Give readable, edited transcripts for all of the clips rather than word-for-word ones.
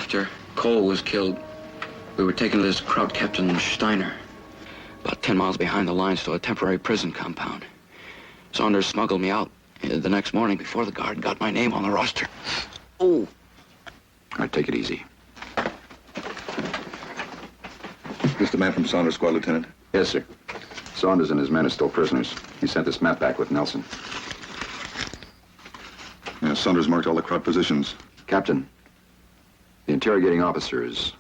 after Cole was killed, we were taken to this Kraut Captain Steiner, about 10 miles behind the lines to a temporary prison compound. Saunders smuggled me out the next morning before the guard got my name on the roster. Oh. All right, take it easy. This the man from Saunders' squad, Lieutenant? Yes, sir. Saunders and his men are still prisoners. He sent this map back with Nelson. Yeah, Saunders marked all the Kraut positions. Captain, the interrogating officer is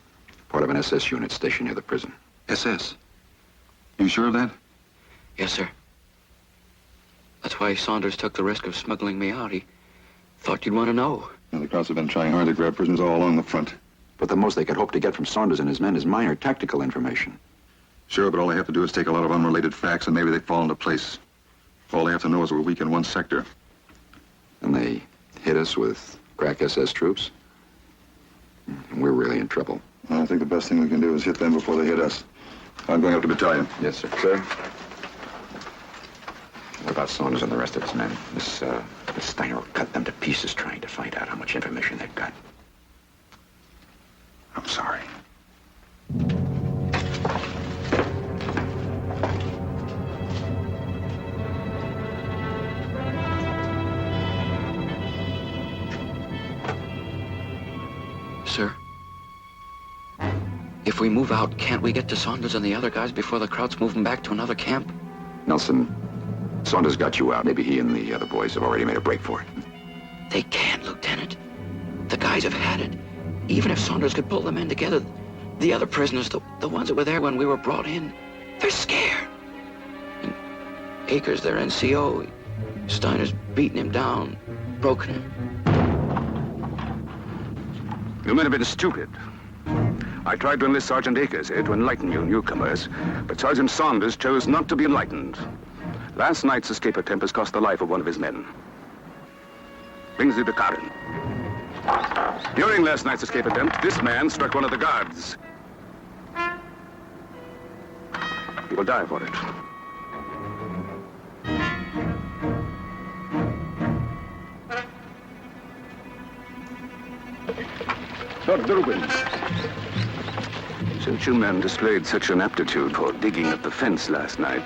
part of an SS unit stationed near the prison. SS? You sure of that? Yes, sir. That's why Saunders took the risk of smuggling me out. He thought you'd want to know. Yeah, the Krauts have been trying hard to grab prisoners all along the front. But the most they could hope to get from Saunders and his men is minor tactical information. Sure, but all they have to do is take a lot of unrelated facts and maybe they fall into place. All they have to know is we're weak in one sector. And they hit us with crack SS troops. And we're really in trouble. I think the best thing we can do is hit them before they hit us. I'm going up to battalion. Yes, sir. Sir? What about Saunders and the rest of his men? This Steiner will cut them to pieces trying to find out how much information they've got. I'm sorry. Sir, if we move out, can't we get to Saunders and the other guys before the Krauts move them back to another camp? Nelson, Saunders got you out. Maybe he and the other boys have already made a break for it. They can't, Lieutenant. The guys have had it. Even if Saunders could pull the men together, the other prisoners, the ones that were there when we were brought in, they're scared. And Akers, their NCO, Steiner's beaten him down, broken him. You men have been stupid. I tried to enlist Sergeant Akers here to enlighten you newcomers, but Sergeant Saunders chose not to be enlightened. Last night's escape attempt has cost the life of one of his men. Brings you to Karen. During last night's escape attempt, this man struck one of the guards. He will die for it. Lord Durwin, since you men displayed such an aptitude for digging at the fence last night,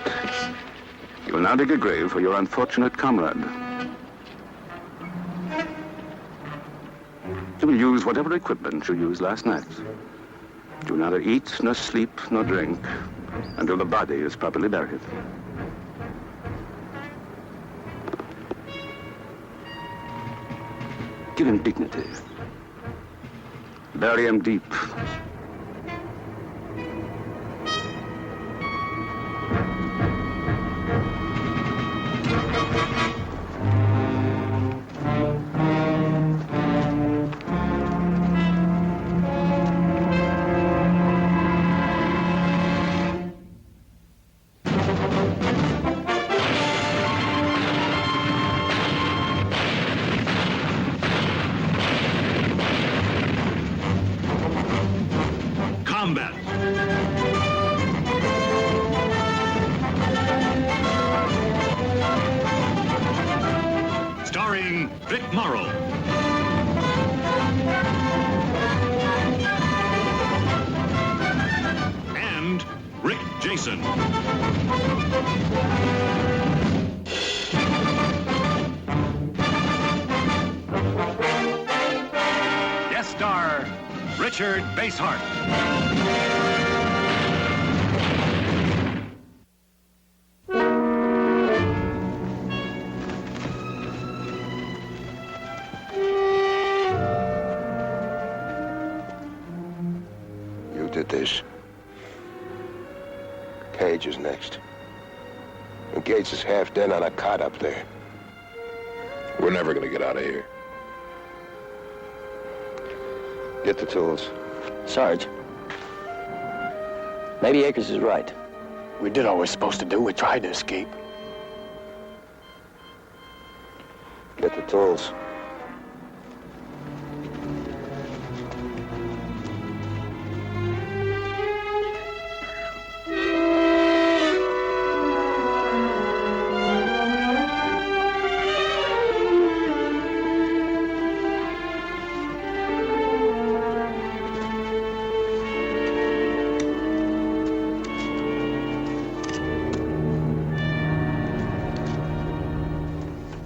you will now dig a grave for your unfortunate comrade. You will use whatever equipment you used last night. Do neither eat, nor sleep, nor drink until the body is properly buried. Give him dignity. Bury him deep. Starring Vic Morrow. And Rick Jason. Guest star Richard Basehart. Did this. Cage is next. And Gates is half dead on a cot up there. We're never gonna get out of here. Get the tools. Sarge, maybe Akers is right. We did all we're supposed to do. We tried to escape. Get the tools.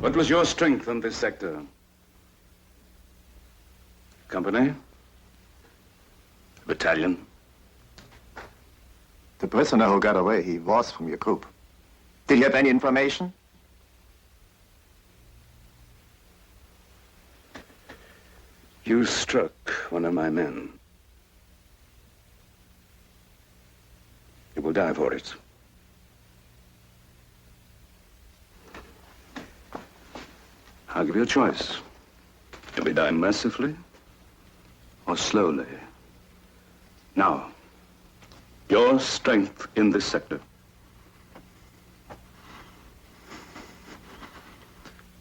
What was your strength in this sector? Company? Battalion? The prisoner who got away, he was from your group. Did you have any information? You struck one of my men. You will die for it. I'll give you a choice. You may die mercifully or slowly. Now, your strength in this sector.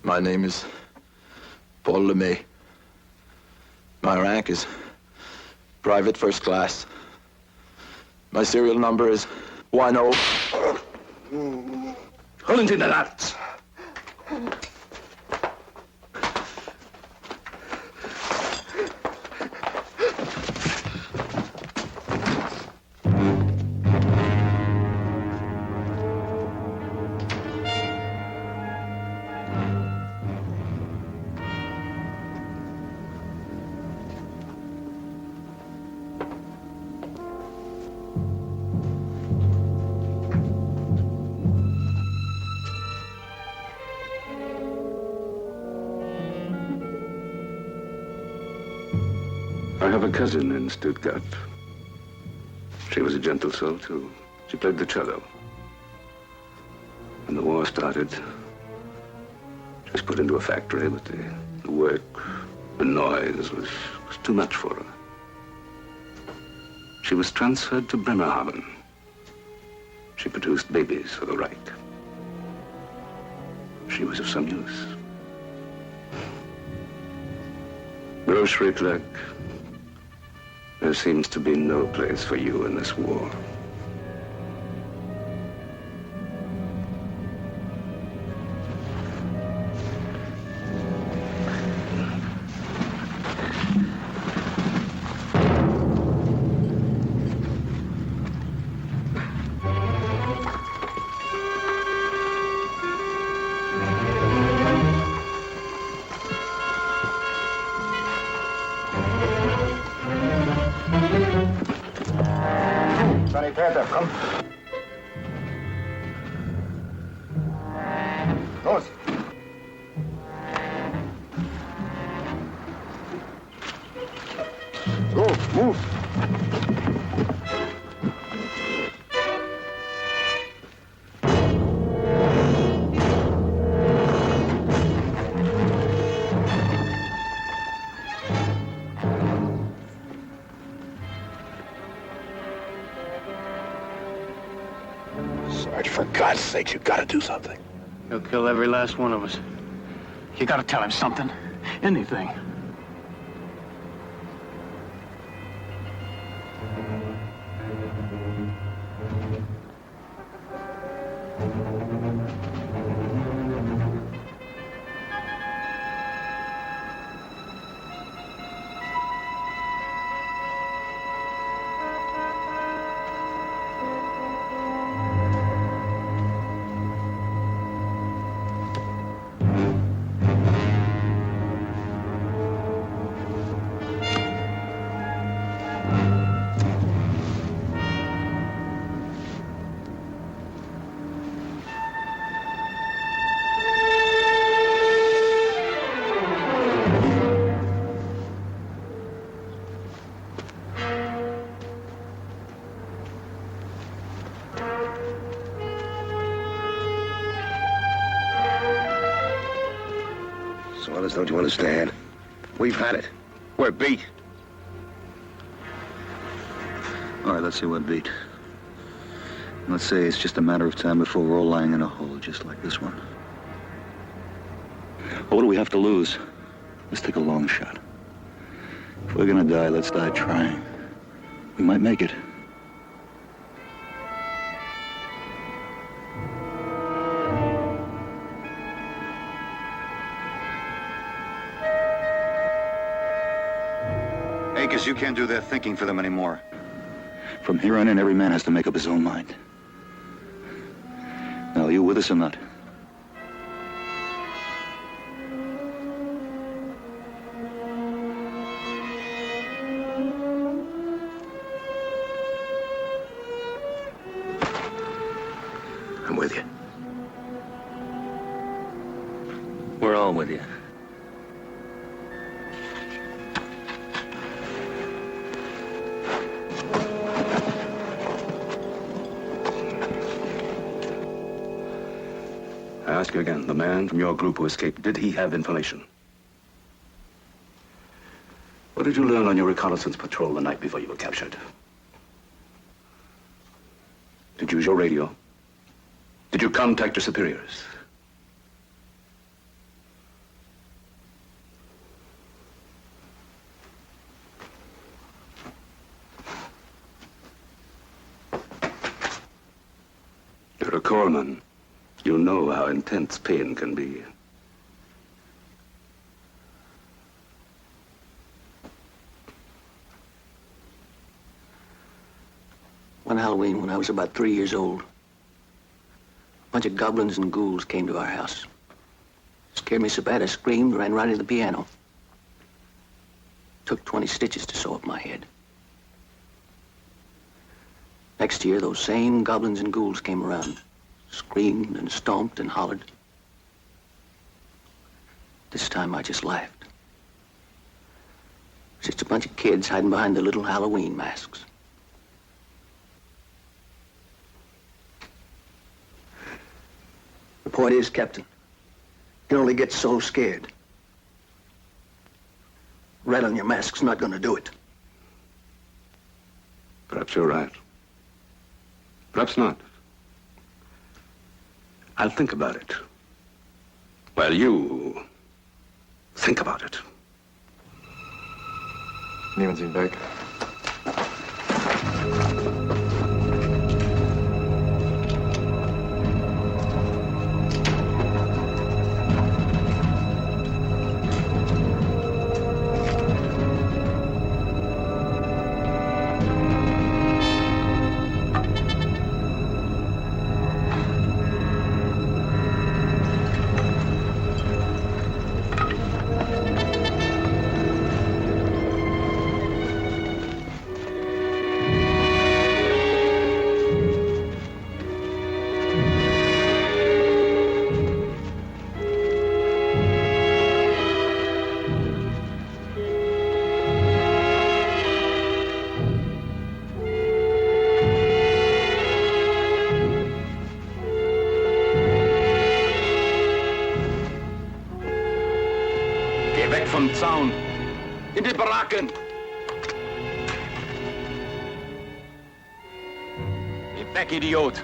My name is Paul LeMay. My rank is Private First Class. My serial number is 10. Holen Sie den Arzt! I have a cousin in Stuttgart. She was a gentle soul, too. She played the cello. When the war started, she was put into a factory, but the work, the noise was too much for her. She was transferred to Bremerhaven. She produced babies for the Reich. She was of some use. Grocery clerk. There seems to be no place for you in this war. Sonny Panther, komm. Los. Go, move. Sarge, for God's sake, you gotta do something. He'll kill every last one of us. You gotta tell him something. Anything. Saunders, don't you understand? We've had it. We're beat. All right, let's see what beat. Let's say it's just a matter of time before we're all lying in a hole, just like this one. What do we have to lose? Let's take a long shot. If we're gonna die, let's die trying. We might make it. Akers, you can't do their thinking for them anymore. From here on in, every man has to make up his own mind. Now, are you with us or not? I'm with you. We're all with you. I ask you again, the man from your group who escaped, did he have information? What did you learn on your reconnaissance patrol the night before you were captured? Did you use your radio? Did you contact your superiors? You're a corpsman. You know how intense pain can be. One Halloween, when I was about 3 years old, a bunch of goblins and ghouls came to our house. Scared me so bad I screamed, ran right into the piano. Took 20 stitches to sew up my head. Next year, those same goblins and ghouls came around. Screamed and stomped and hollered. This time I just laughed. It was just a bunch of kids hiding behind the little Halloween masks. The point is, Captain, you only get so scared. Rat on your mask's not gonna do it. Perhaps you're right. Perhaps not. I'll think about it. While you think about it. Niemand zien back. Vom Zaun. In die Baracken. Geh weg, Idiot.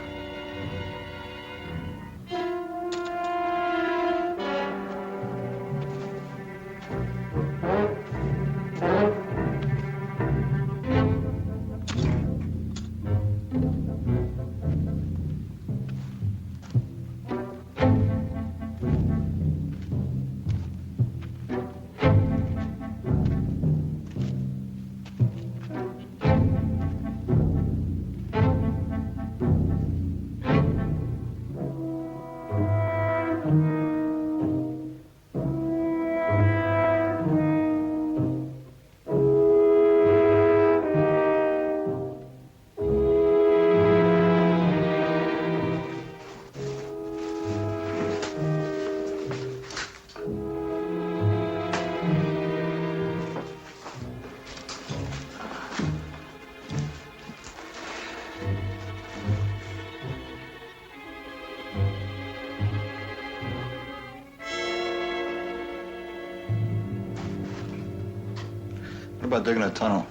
What about digging a tunnel?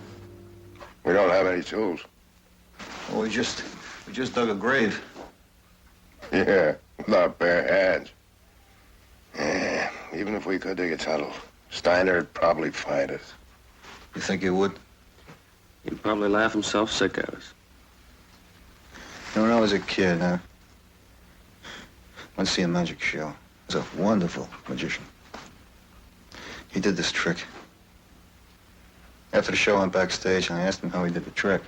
We don't have any tools. Well, we just dug a grave. Yeah, with our bare hands. Yeah, even if we could dig a tunnel, Steiner'd probably find us. You think he would? He'd probably laugh himself sick at us. You know, when I was a kid, I went to see a magic show. He was a wonderful magician. He did this trick. After the show, I went backstage and I asked him how he did the trick.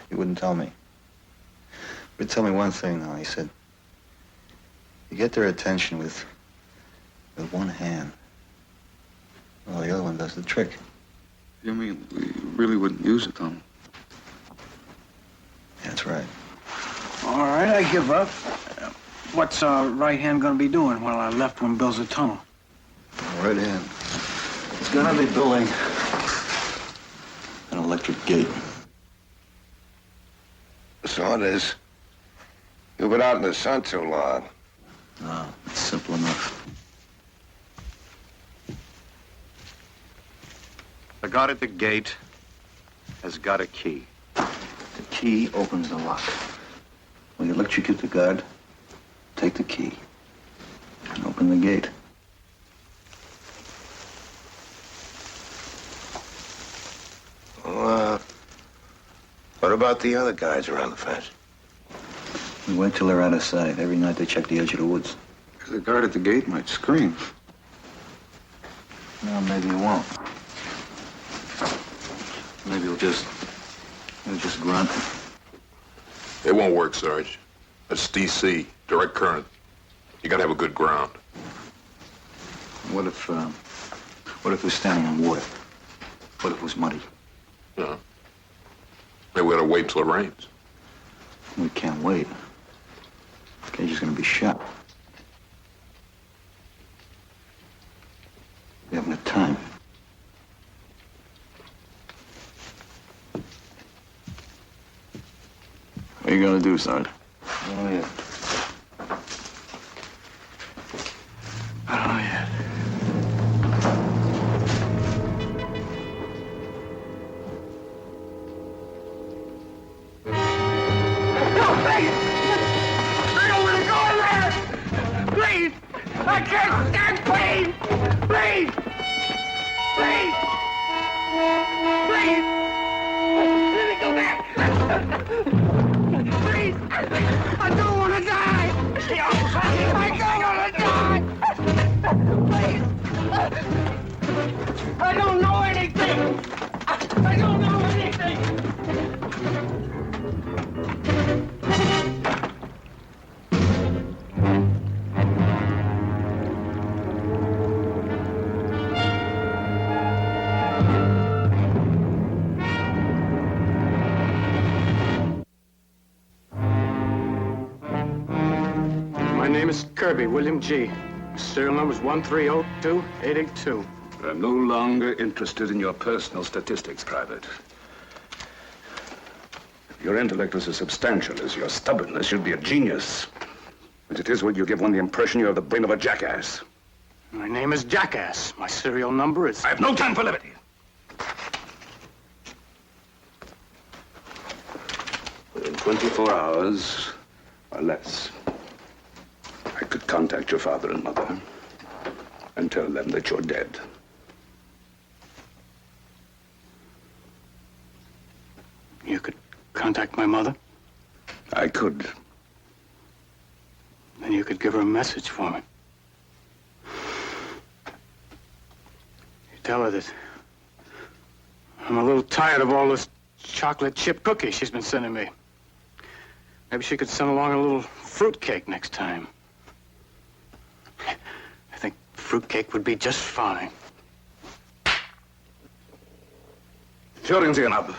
He wouldn't tell me. He would tell me one thing, though. He said, you get their attention with one hand, while the other one does the trick. You mean we really wouldn't use it, Tom? That's right. All right, I give up. What's our right hand gonna be doing while our left one builds a tunnel? Right hand. It's gonna be building an electric gate. Saunders, you've been out in the sun too long. No, it's simple enough. The guard at the gate has got a key. The key opens the lock. When you electrocute the guard, take the key and open the gate. Well, what about the other guys around the fence? We wait till they're out of sight. Every night they check the edge of the woods. The guard at the gate might scream. Well, maybe he won't. Maybe he'll just grunt. It won't work, Sarge. That's DC, direct current. You gotta have a good ground. What if we're standing on water? What if it was muddy? Yeah. Maybe we gotta wait until it rains. We can't wait. Cage is gonna be shut. We haven't got time. What are you gonna do, Sarge? Oh, yeah. I don't know yet. Please! I can't stand pain! Please! Please! Please! Let me go back! Please! I don't want to die! I don't want to die! Please! I don't know anything! I don't know anything! My name is Kirby, William G. Serial number is 1302882. I'm no longer interested in your personal statistics, Private. If your intellect was as substantial as your stubbornness, you'd be a genius. As it is, will you give one the impression you have the brain of a jackass? My name is Jackass. My serial number is... I have no time for levity. Within 24 hours, or less, I could contact your father and mother and tell them that you're dead. You could contact my mother? I could. Then you could give her a message for me. You tell her that I'm a little tired of all this chocolate chip cookie she's been sending me. Maybe she could send along a little fruitcake next time. I think fruitcake would be just fine. Führen Sie ihn ab.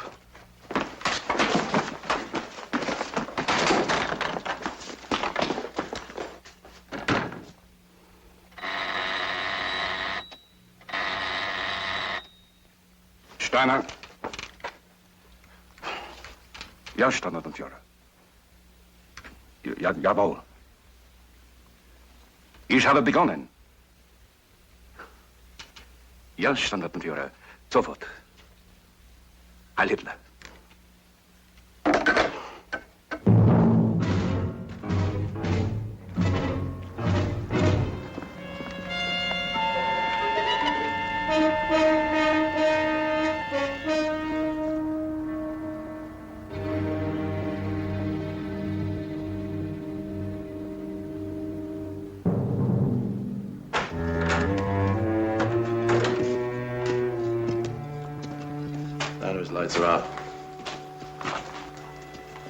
Steiner. Ja, Standartenführer. Ja, jawohl. Ich habe begonnen. Ja, Standartenführer. Sofort. Heil Hitler. His lights are out.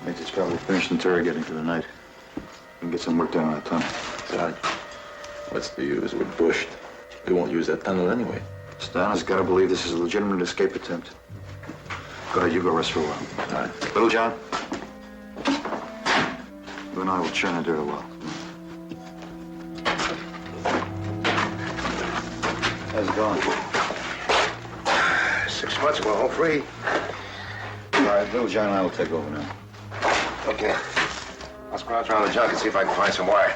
Major's probably finished interrogating for the night. We can get some work done on the tunnel. Sarge, what's the use? We're bushed. We won't use that tunnel anyway. Steiner's got to believe this is a legitimate escape attempt. Go ahead, you go rest for a while. All right. Little John. You and I will churn the dirt a while. How's it going? 6 months ago, home free. All right, Little John and I will take over now. Okay. I'll scrounge around the junk and see if I can find some wire.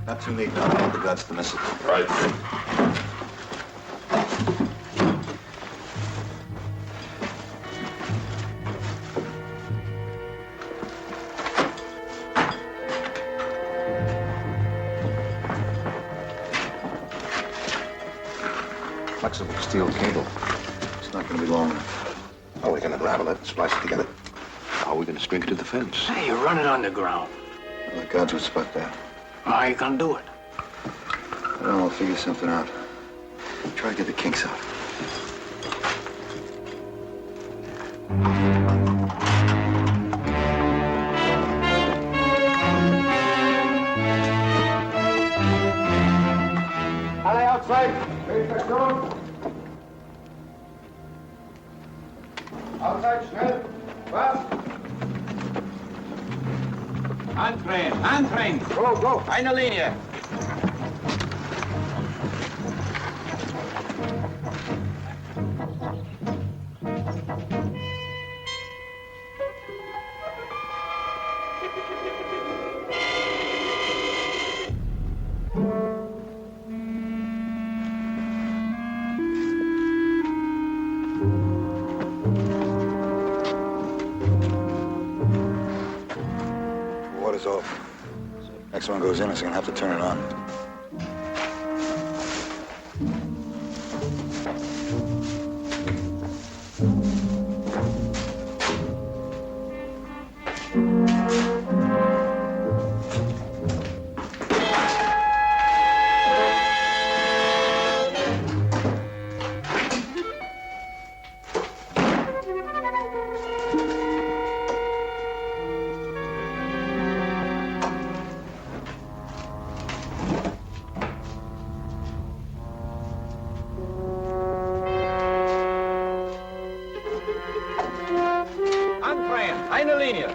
Not too neat now, but that's the missile. Right. Flexible steel cable. It's not going to be long enough. Oh, we're gonna unravel it and splice it together. How are we going to string it to the fence? Hey, you run it underground. The gods would spot that. How you gonna do it? I don't know, I'll figure something out. Try to get the kinks out. Alley outside. Ready for stone. Outside, schnell. Fast. Antrain. Go. Eine Linie. Water's off. Next one goes in, it's gonna have to turn it on. Eine Linie.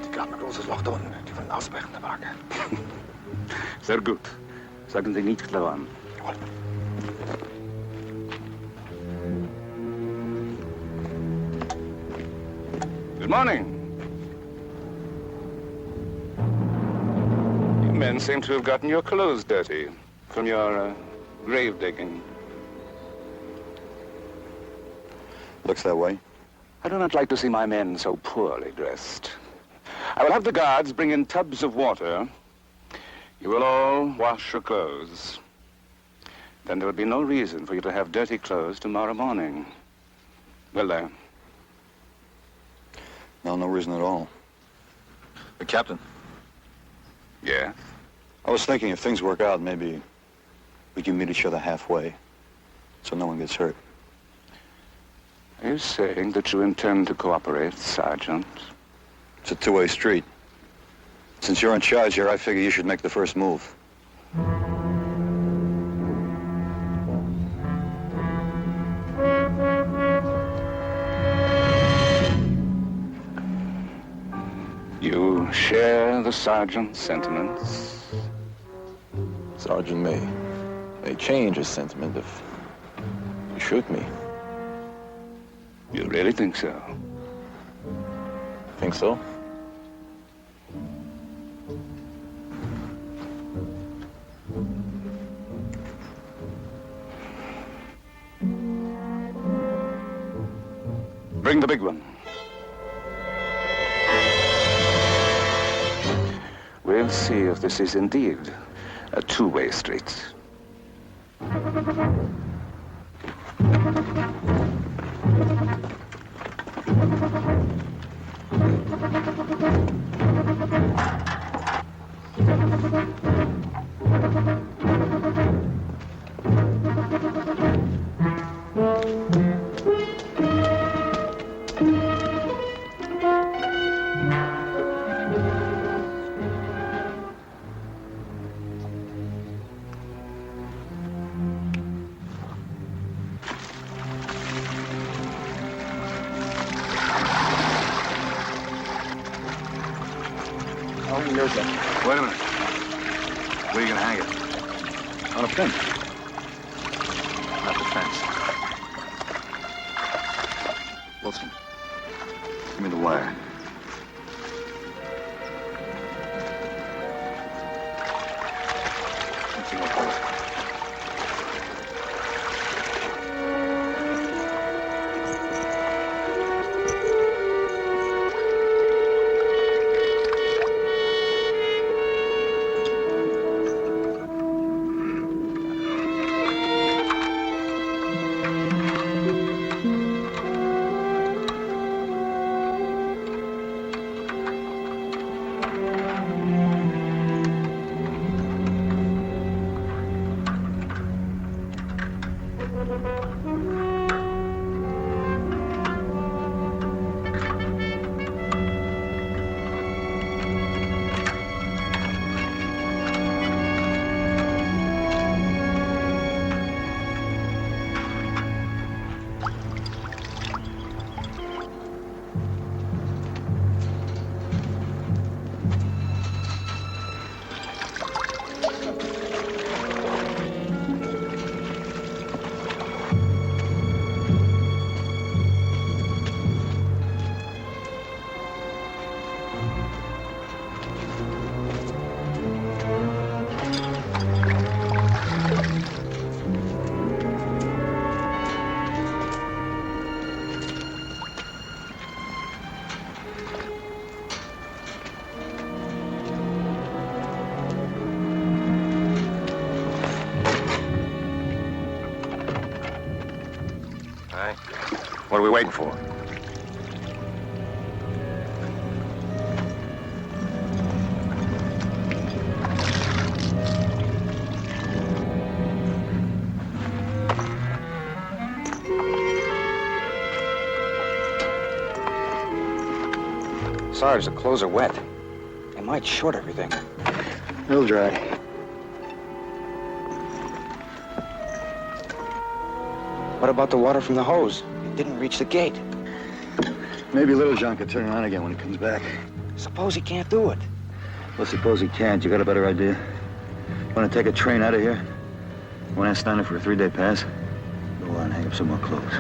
Die gaat met ons Loch da unten. Die wollen ausbrechen, der Wagen. Sehr gut. Sagen Sie nicht clever. Good morning. You men seem to have gotten your clothes dirty from your grave digging. Looks that way. I do not like to see my men so poorly dressed. I will have the guards bring in tubs of water. You will all wash your clothes. Then there would be no reason for you to have dirty clothes tomorrow morning. Will there? No reason at all. But Captain. Yeah? I was thinking if things work out, maybe we can meet each other halfway so no one gets hurt. Are you saying that you intend to cooperate, Sergeant? It's a two-way street. Since you're in charge here, I figure you should make the first move. You share the sergeant's sentiments? Sergeant may change his sentiment if you shoot me. You really think so? Think so? Bring the big one. We'll see if this is indeed a two-way street. Wait a minute. Where are you going to hang it? On a fence. Not the fence. Wilson, give me the wire. Something will hold it. What are we waiting for? Sarge, the clothes are wet. They might short everything. They'll dry. What about the water from the hose? It didn't reach the gate. Maybe Little John could turn around again when he comes back. Suppose he can't do it. Well, suppose he can't. You got a better idea? Want to take a train out of here? Want to ask Steiner for a 3-day pass? Go on, hang up some more clothes.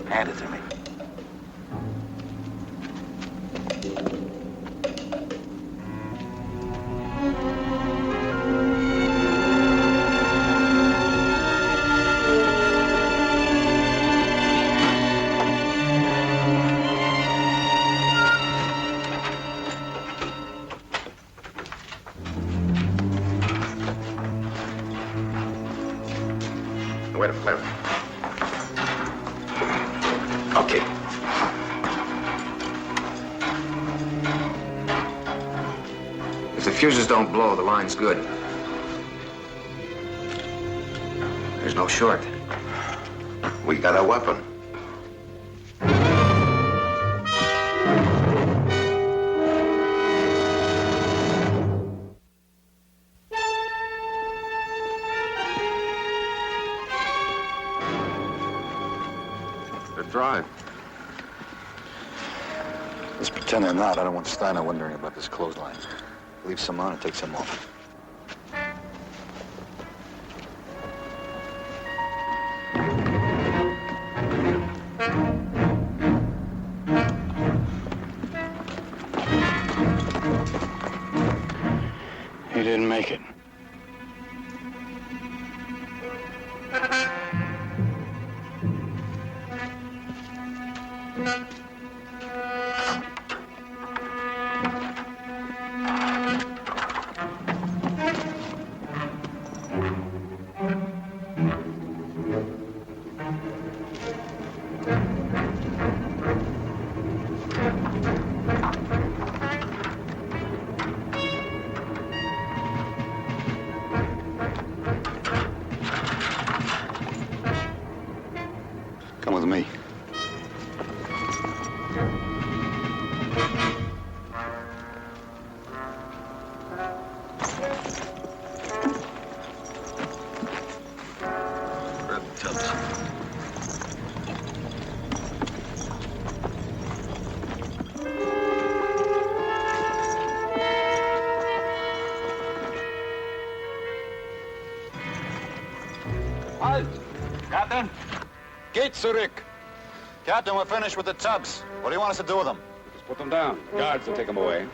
Hand it to me. Wait a minute. Okay. If the fuses don't blow, the line's good. There's no short. We got a weapon. could drive. Let's pretend they're not. I don't want Steiner wondering about this clothesline. Leave some on and take some off. He didn't make it. Come with me. Grab the tubs. Halt! Captain! Geht zurück! Captain, we're finished with the tubs. What do you want us to do with them? Just put them down. Guards will take them away.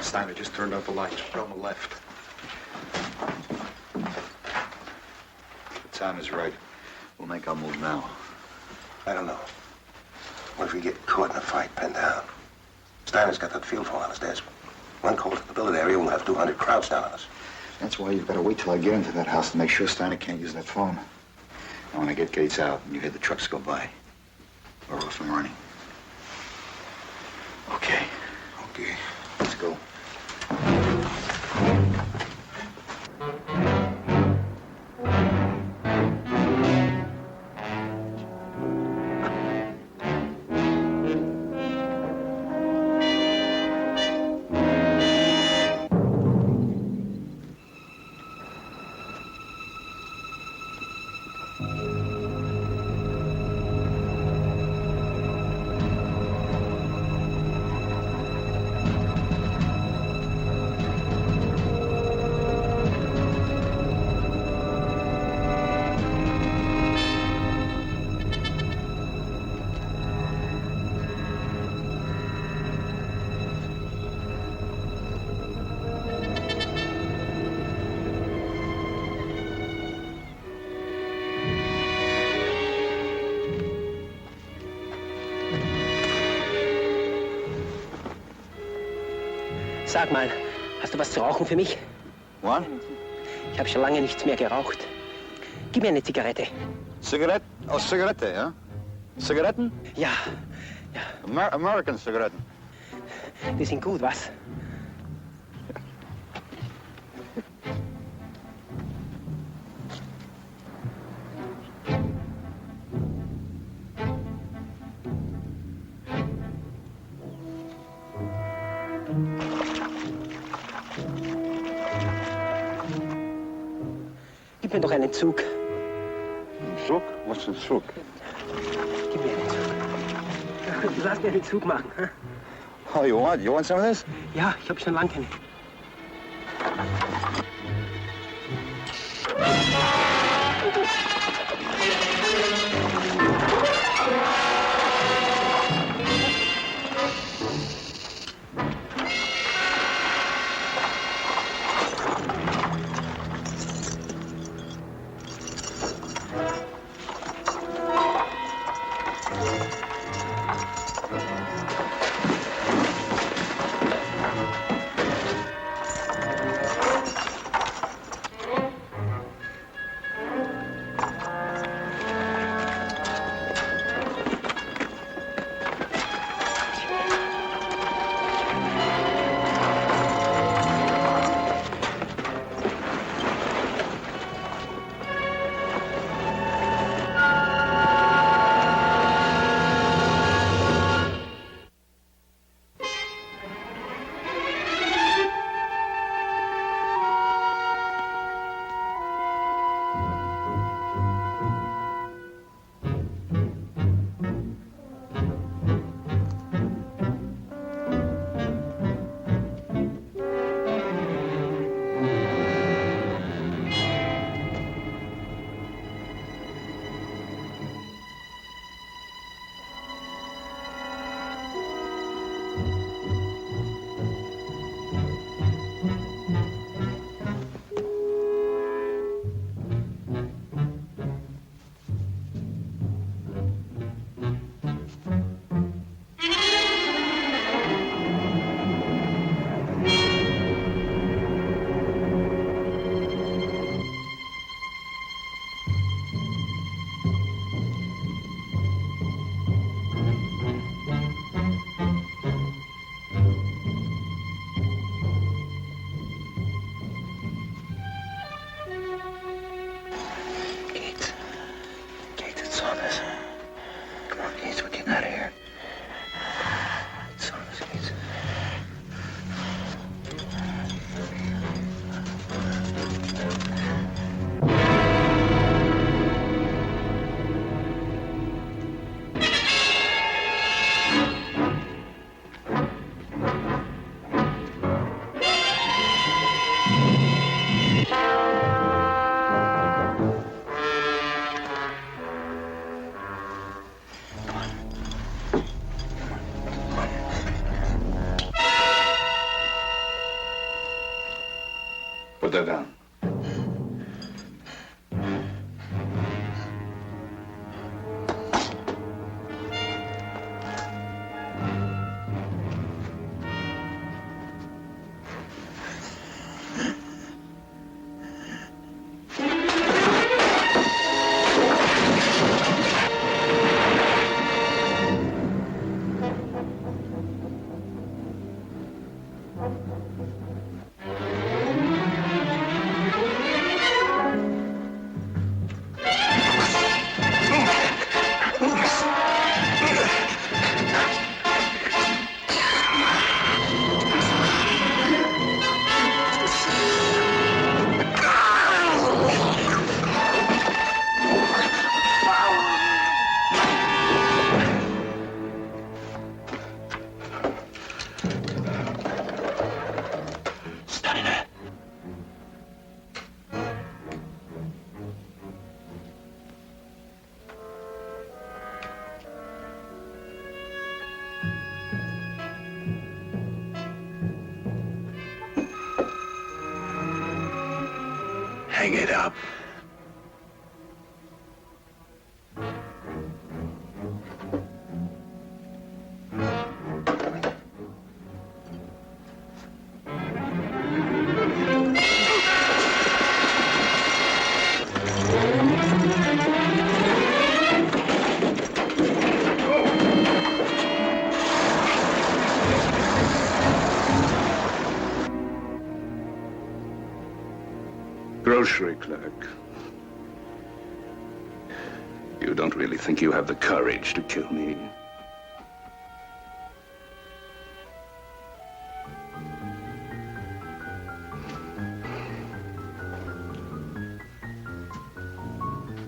Steiner just turned out the lights. We're on the left. The time is right. We'll make our move now. I don't know. What if we get caught in a fight, pinned down? Steiner's got that field phone on his desk. One call to the billet area, we'll have 200 crowds down on us. That's why you've got to wait till I get into that house to make sure Steiner can't use that phone. And when I get Gates out and you hear the trucks go by, we're off and running. Okay. Okay. Let's go. Sag mal, hast du was zu rauchen für mich? What? Ich habe schon lange nichts mehr geraucht. Gib mir eine Zigarette. Zigarette? Oh, Zigarette, ja? Zigaretten? Ja. American Zigaretten. Die sind gut, was? Gib mir doch einen Zug. Ein Zug? Was ist ein Zug? Gib mir einen Zug. Lass mir einen Zug machen. Hm? Oh, you want some of this? Ja, ich habe schon lange keine. Put that down. Hang it up. Grocery clerk. You don't really think you have the courage to kill me?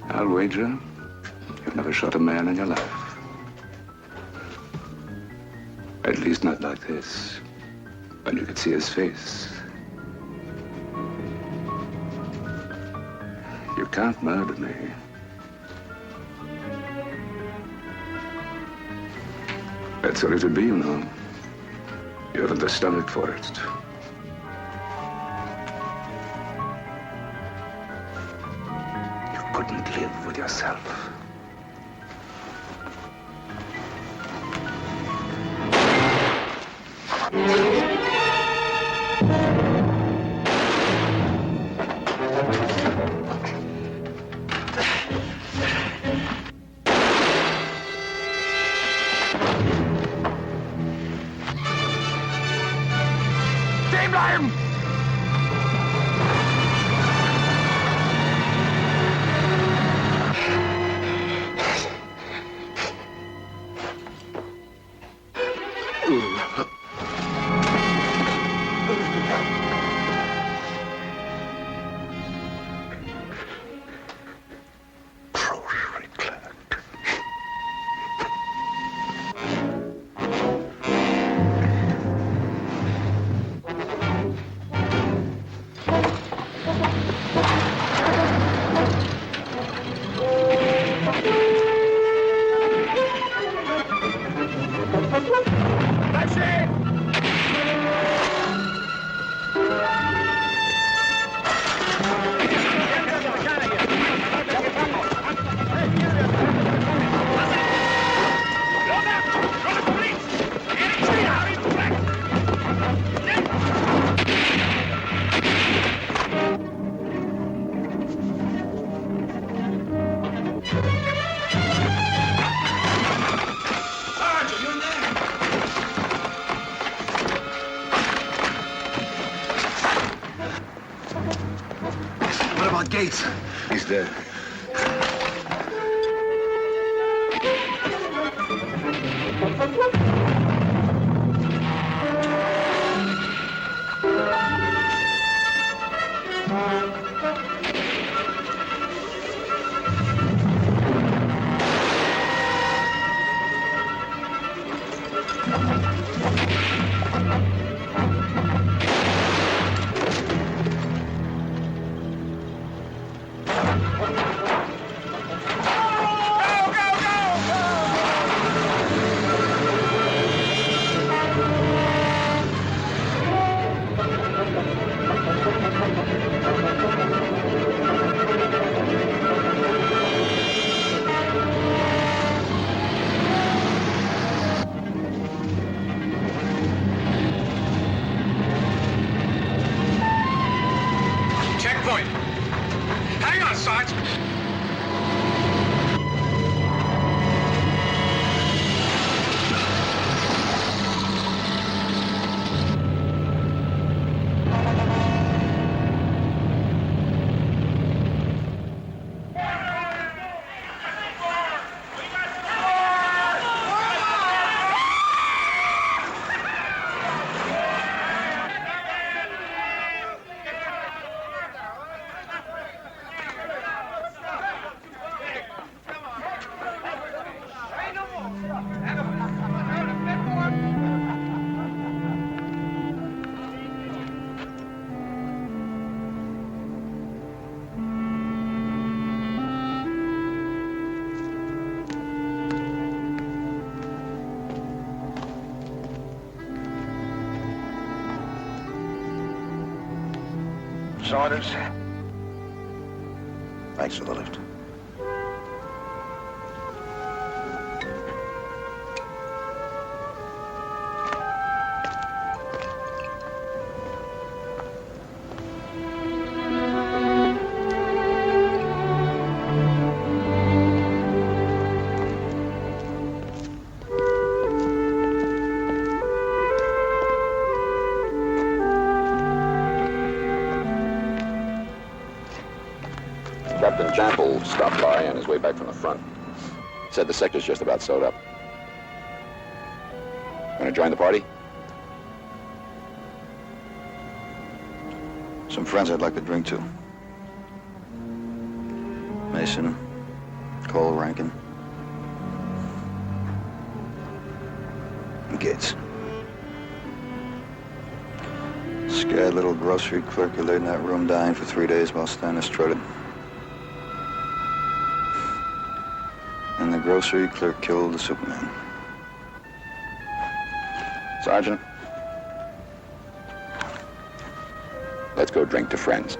I'll wager you've never shot a man in your life. At least not like this, when you could see his face. You can't murder me. That's what it'd be, you know. You haven't the stomach for it. You couldn't live with yourself. What about Gates? He's dead. Sarge. Saunders. Thanks for the lift. Captain Jample stopped by on his way back from the front. Said the sector's just about sewed up. Want to join the party? Some friends I'd like to drink to. Mason, Cole, Rankin, and Gates. Scared little grocery clerk who laid in that room dying for 3 days while Stannis strutted. And the grocery clerk killed the Superman. Sergeant, let's go drink to friends.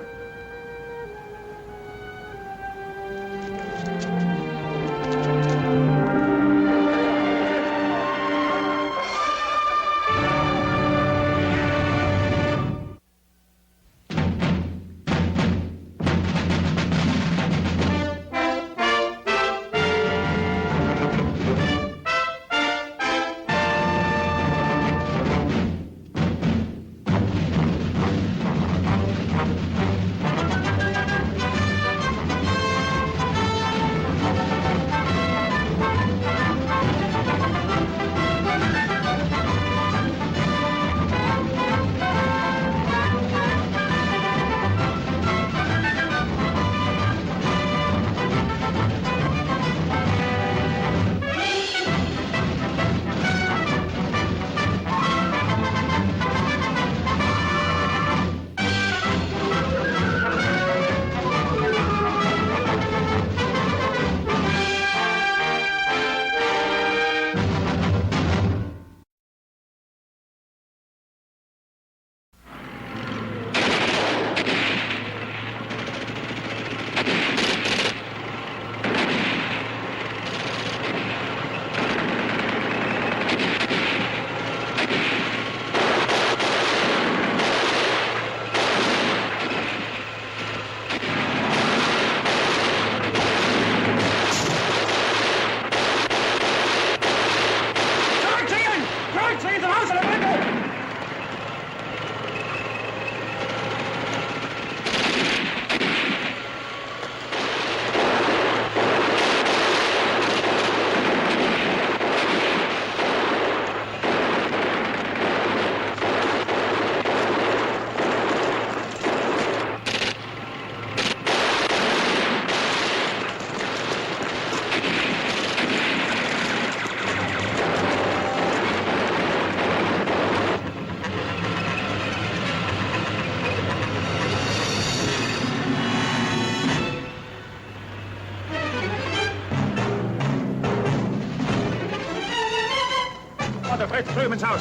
Fritz drüben ins Haus.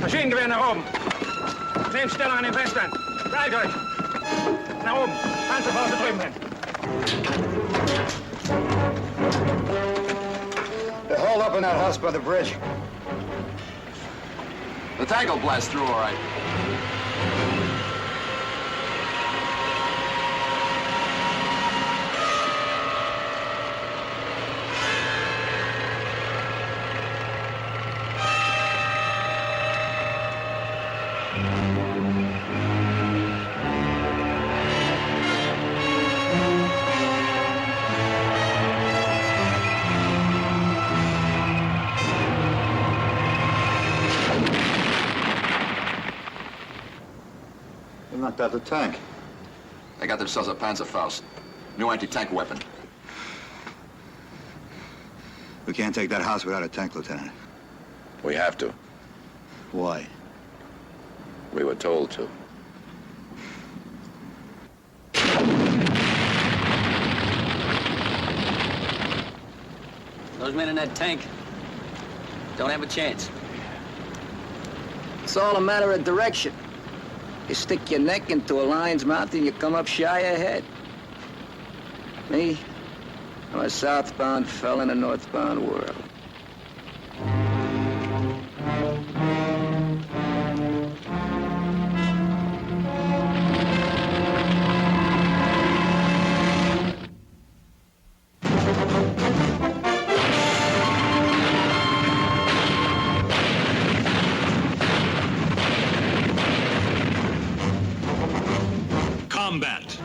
Maschinengewehr nach oben. 10 Stellung an den Fenstern. Beeilt euch. Nach oben. Panzerfaust drüben hin. They're hauled up in that house by the bridge. The tank will blast through all right. They knocked out the tank. They got themselves a Panzerfaust. New anti-tank weapon. We can't take that house without a tank, Lieutenant. We have to. Why? We were told to. Those men in that tank don't have a chance. It's all a matter of direction. You stick your neck into a lion's mouth and you come up shy ahead. Me, I'm a southbound fella in a northbound world. Combat.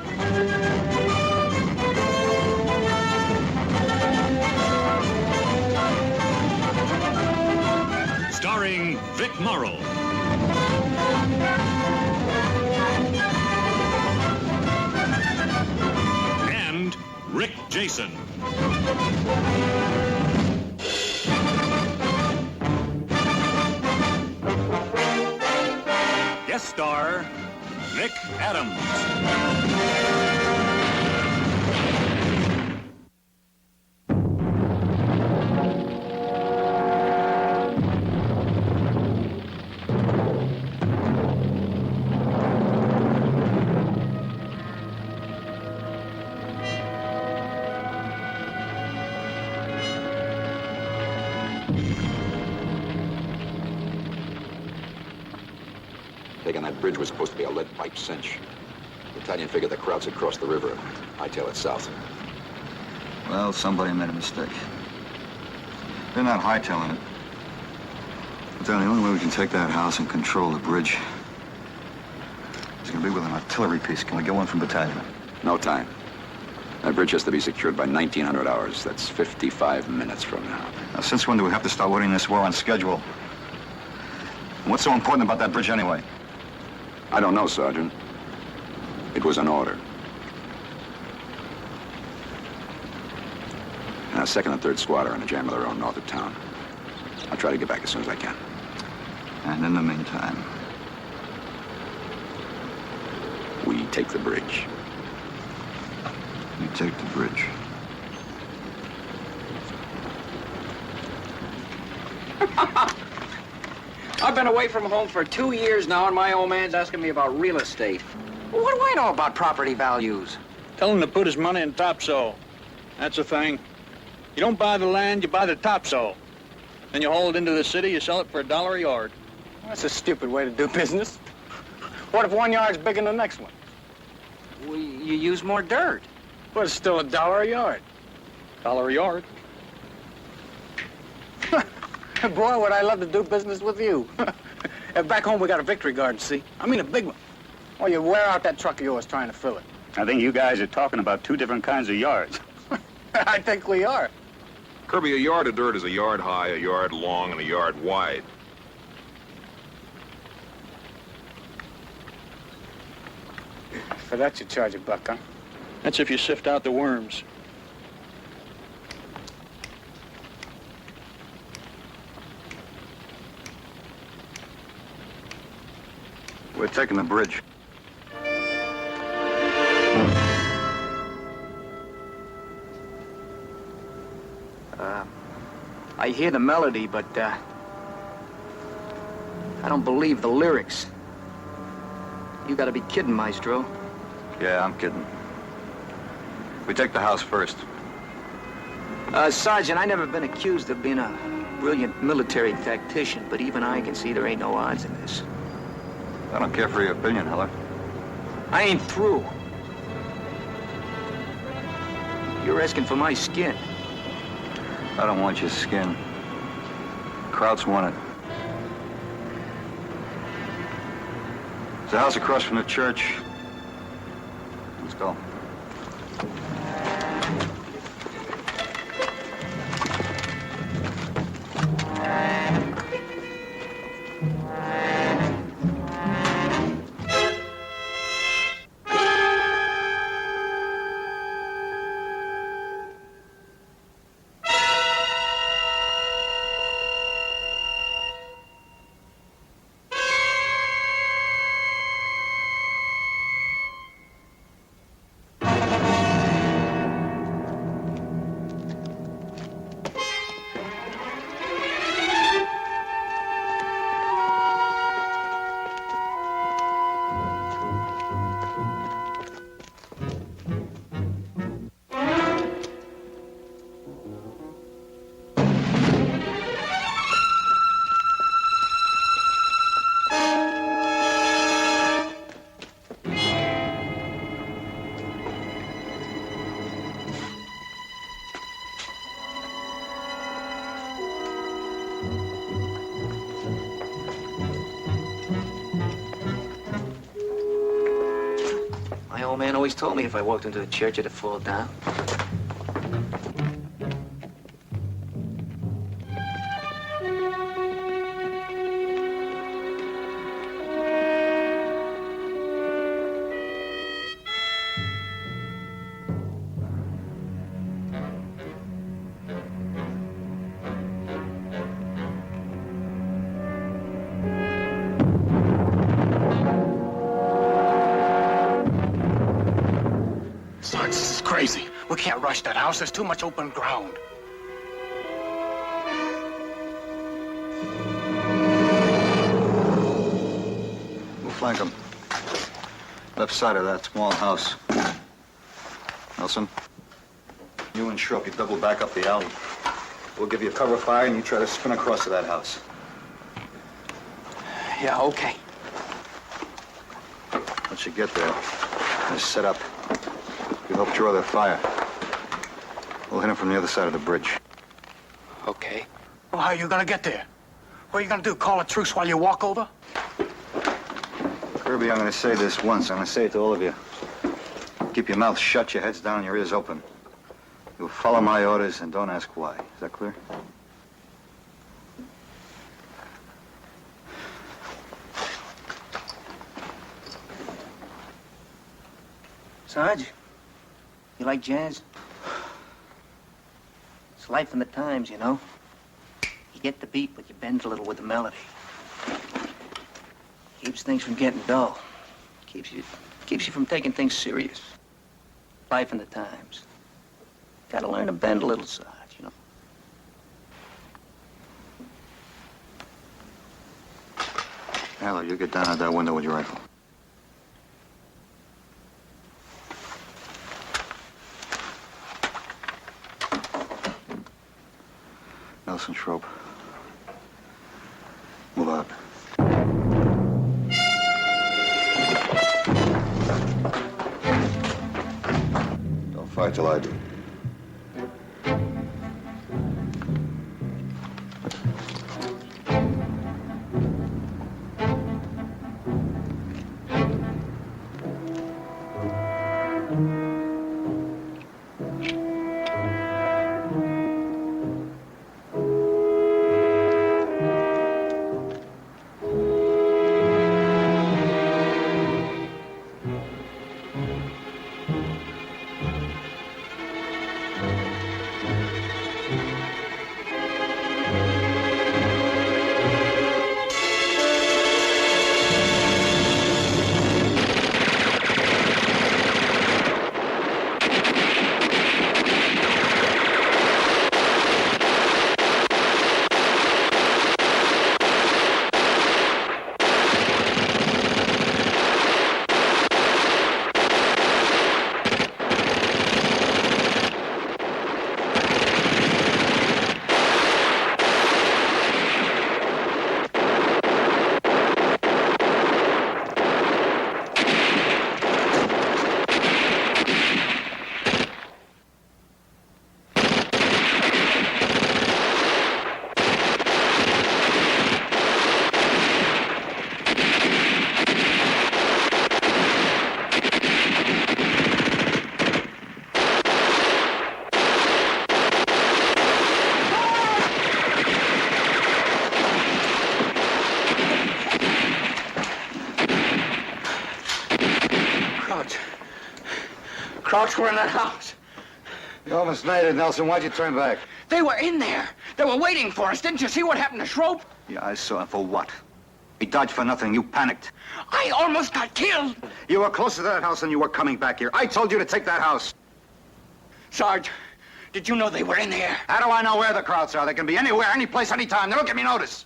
Starring Vic Morrow. And Rick Jason. Guest star Nick Adams. Taking that bridge was supposed to be a lead pipe cinch. The battalion figured the crowds had crossed the river and hightail it south. Well, somebody made a mistake. They're not hightailing it. But then the only way we can take that house and control the bridge is going to be with an artillery piece. Can we get one from battalion? No time. That bridge has to be secured by 1900 hours. That's 55 minutes from now. Now, since when do we have to start winning this war on schedule? And what's so important about that bridge anyway? I don't know, Sergeant. It was an order. Now, 2nd and 3rd Squad are in a jam of their own north of town. I'll try to get back as soon as I can. And in the meantime, we take the bridge. We take the bridge. I've been away from home for 2 years now, and my old man's asking me about real estate. Well, what do I know about property values? Tell him to put his money in topsoil. That's the thing. You don't buy the land, you buy the topsoil. Then you haul it into the city, you sell it for $1 a yard. That's a stupid way to do business. What if one yard's bigger than the next one? Well, you use more dirt. But it's still $1 a yard. $1 a yard. Boy, would I love to do business with you. Back home, we got a victory garden, see? I mean a big one. Well, you wear out that truck of yours trying to fill it. I think you guys are talking about two different kinds of yards. I think we are. Kirby, a yard of dirt is a yard high, a yard long, and a yard wide. For that, you charge $1, huh? That's if you sift out the worms. We're taking the bridge. I hear the melody, but, I don't believe the lyrics. You gotta be kidding, Maestro. Yeah, I'm kidding. We take the house first. Sergeant, I never been accused of being a brilliant military tactician, but even I can see there ain't no odds in this. I don't care for your opinion, Heller. I ain't through. You're asking for my skin. I don't want your skin. Krauts want it. the house across from the church. Let's go. My old man always told me if I walked into the church, it'd fall down. Sarge, this is crazy. We can't rush that house. There's too much open ground. We'll flank them. Left side of that small house. Nelson, you and Shrupp, you double back up the alley. We'll give you cover fire and you try to spin across to that house. Yeah, okay. Once you get there, just set up. You help draw their fire. We'll hit them from the other side of the bridge. Okay. Well, how are you gonna get there? What are you gonna do, call a truce while you walk over? Kirby, I'm gonna say this once. I'm gonna say it to all of you. Keep your mouth shut, your heads down, and your ears open. You'll follow my orders and don't ask why. Is that clear? Sarge, you like jazz? It's life in the times, you know. You get the beat, but you bend a little with the melody. Keeps things from getting dull. Keeps you from taking things serious. Life in the times. Gotta learn to bend a little, Sarge, you know. Hello, you get down at that window with your rifle. Nelson, Shrupp. Move out. Don't fight till I do. Krauts were in that house. You almost made it, Nelson. Why'd you turn back? They were in there. They were waiting for us. Didn't you see what happened to Schroep? Yeah, I saw him. For what? He dodged for nothing. You panicked. I almost got killed. You were closer to that house than you were coming back here. I told you to take that house. Sarge, did you know they were in there? How do I know where the Krauts are? They can be anywhere, any place, anytime. They don't give me notice.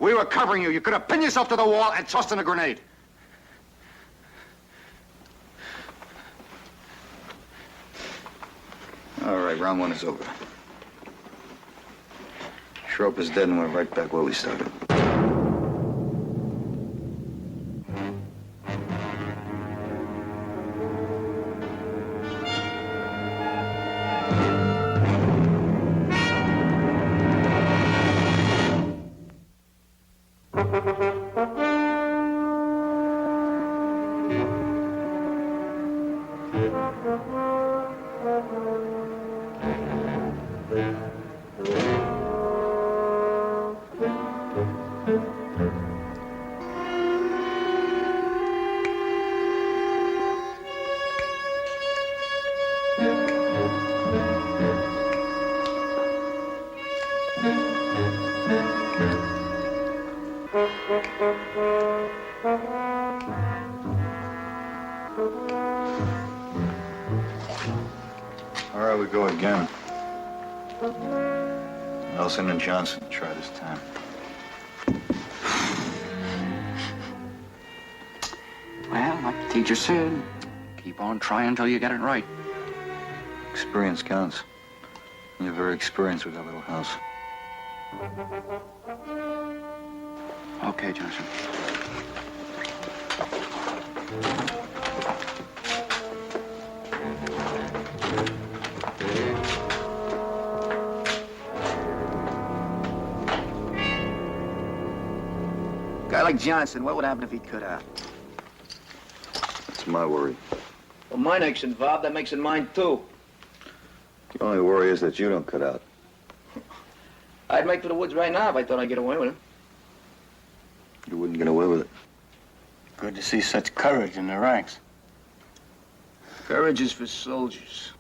We were covering you. You could have pinned yourself to the wall and tossed in a grenade. All right, round one is over. Schroep is dead and we're right back where we started. All right, we go again. Nelson and Johnson, try this time. Well, like the teacher said, keep on trying until you get it right. Experience counts. You're very experienced with that little house. Okay, Johnson. A guy like Johnson, what would happen if he cut out? That's my worry. Well, my neck's involved. That makes it mine, too. The only worry is that you don't cut out. I'd make for the woods right now if I thought I'd get away with it. You wouldn't get away with it. Good to see such courage in the ranks. Courage is for soldiers.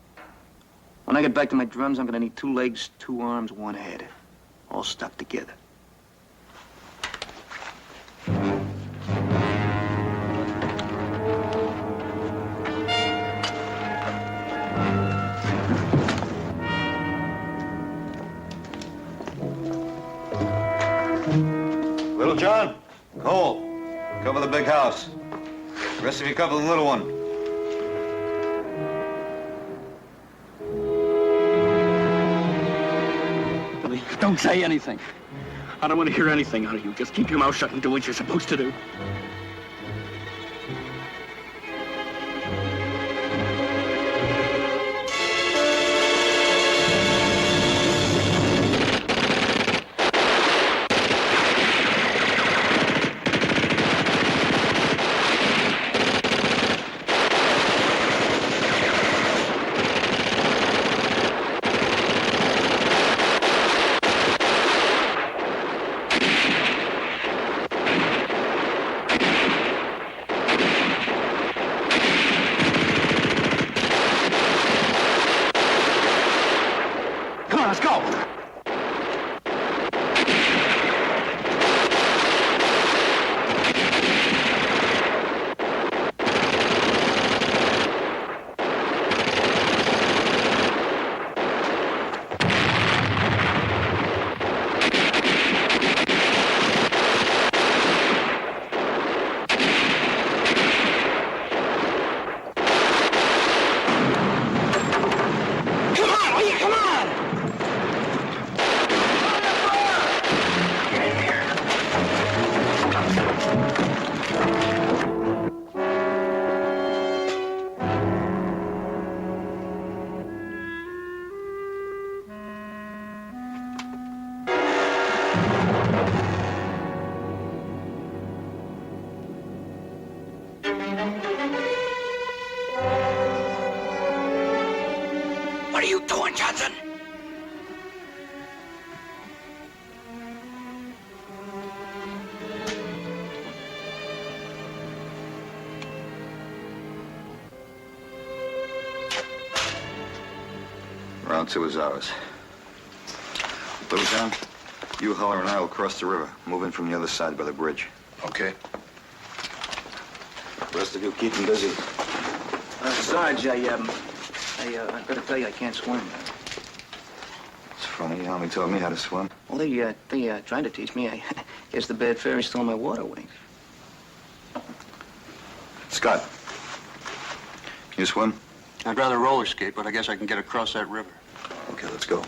When I get back to my drums, I'm gonna need 2 legs, 2 arms, 1 head. All stuck together. Little John, Cole, cover the big house. The rest of you cover the little one. Don't say anything. I don't want to hear anything out of you. Just keep your mouth shut and do what you're supposed to do. What are you doing, Johnson? Round 2 is ours. Littlejohn, you, Holler, and I will cross the river. Move in from the other side by the bridge. Okay. The rest of you keep them busy. Sarge, I gotta tell you, I can't swim. It's funny, you only taught me how to swim. Well, they tried to teach me. I guess the bad fairy stole my water wings. Scott, can you swim? I'd rather roller skate, but I guess I can get across that river. Okay, let's go.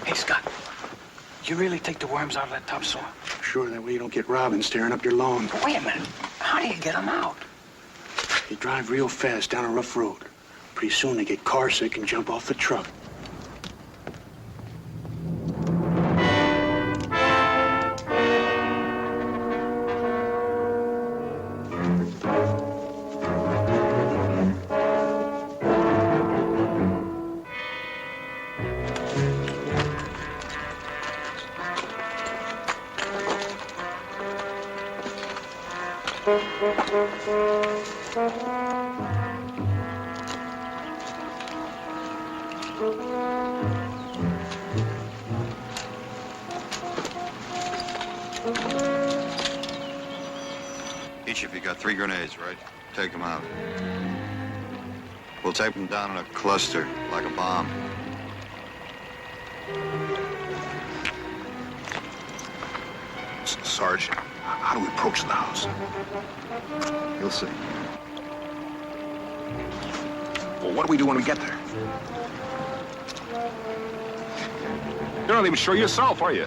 Hey, Scott, did you really take the worms out of that topsoil? Sure, that way you don't get robins tearing up your lawn. But wait a minute. How do you get them out? You drive real fast down a rough road. Pretty soon they get car sick and jump off the truck. Each of you got 3 grenades, right? Take them out. We'll take them down in a cluster, like a bomb. Sarge, how do we approach the house? You'll see. Well, what do we do when we get there? You're not even sure yourself, are you?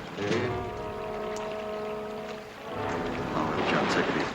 All right, John, take it easy.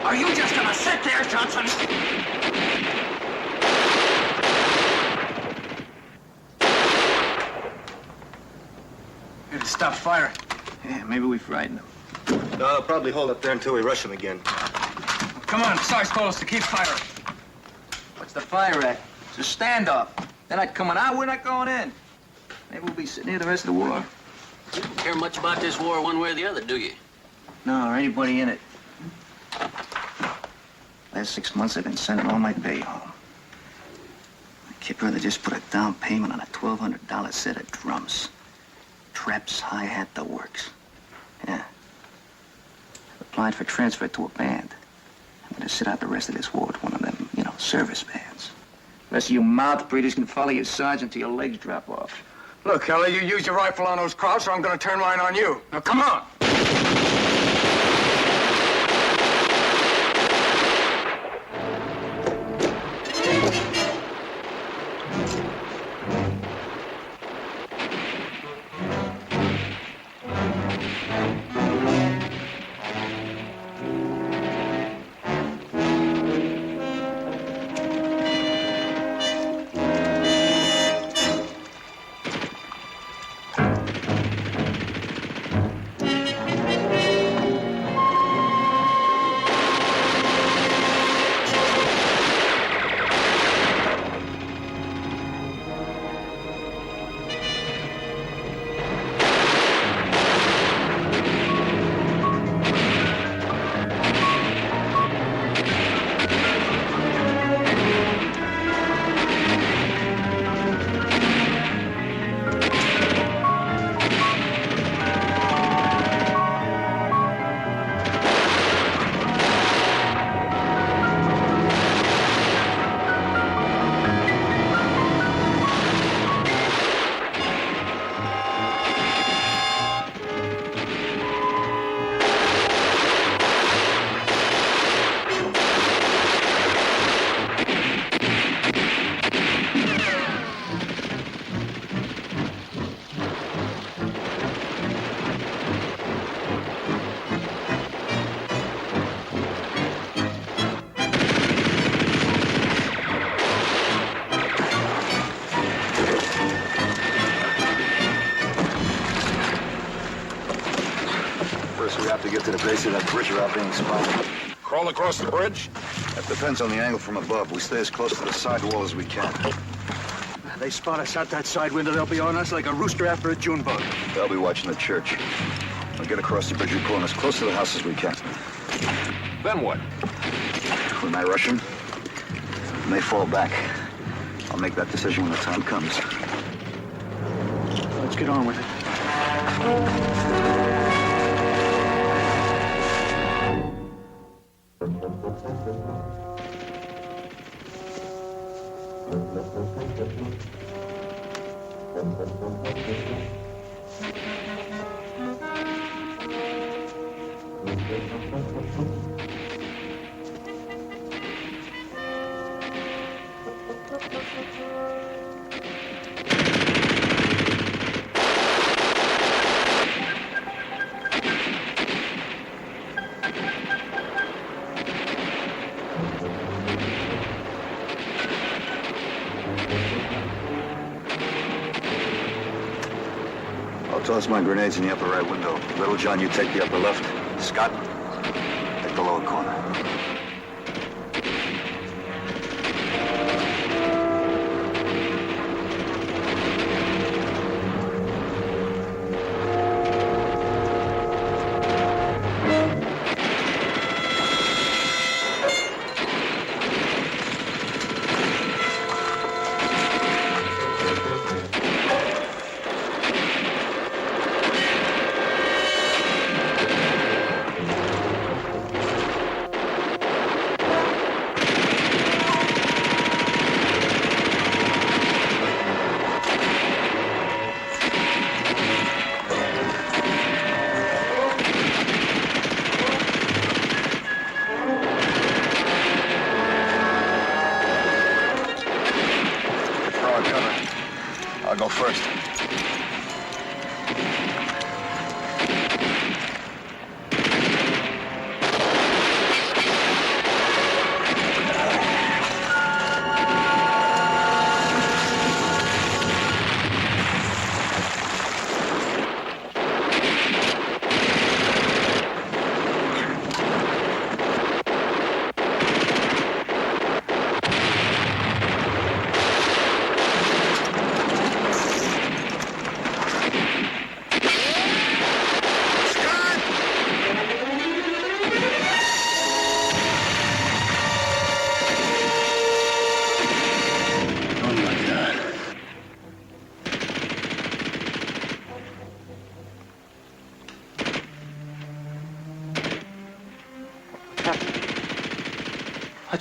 Are you just gonna sit there, Johnson? We gotta stop firing. Yeah, maybe we frightened them. No, I'll probably hold up there until we rush them again. Come on, Sarge told us to keep firing. What's the fire at? It's a standoff. They're not coming out, we're not going in. Maybe we'll be sitting here the rest of the war. You don't care much about this war one way or the other, do you? No, or anybody in it. Last 6 months, I've been sending all my pay home. My kid brother just put a down payment on a $1,200 set of drums. Traps, hi-hat, the works. Yeah. Applied for transfer to a band. I'm gonna sit out the rest of this war with one of them, service bands. The rest of you mouth breathers can follow your sergeant till your legs drop off. Look, Kelly, you used your rifle on those crowds, so I'm gonna turn mine on you. Now, come on! get to the base of that bridge without being spotted. Crawl across the bridge? That depends on the angle from above. We stay as close to the side wall as we can. They spot us out that side window, they'll be on us like a rooster after a June bug. They'll be watching the church. We'll get across the bridge and pull as close to the house as we can. Then what? We may rush them. We may fall back. I'll make that decision when the time comes. Let's get on with it. I'll toss my grenades in the upper right window. Little John, you take the upper left. Scott, take the lower corner. I'll go first.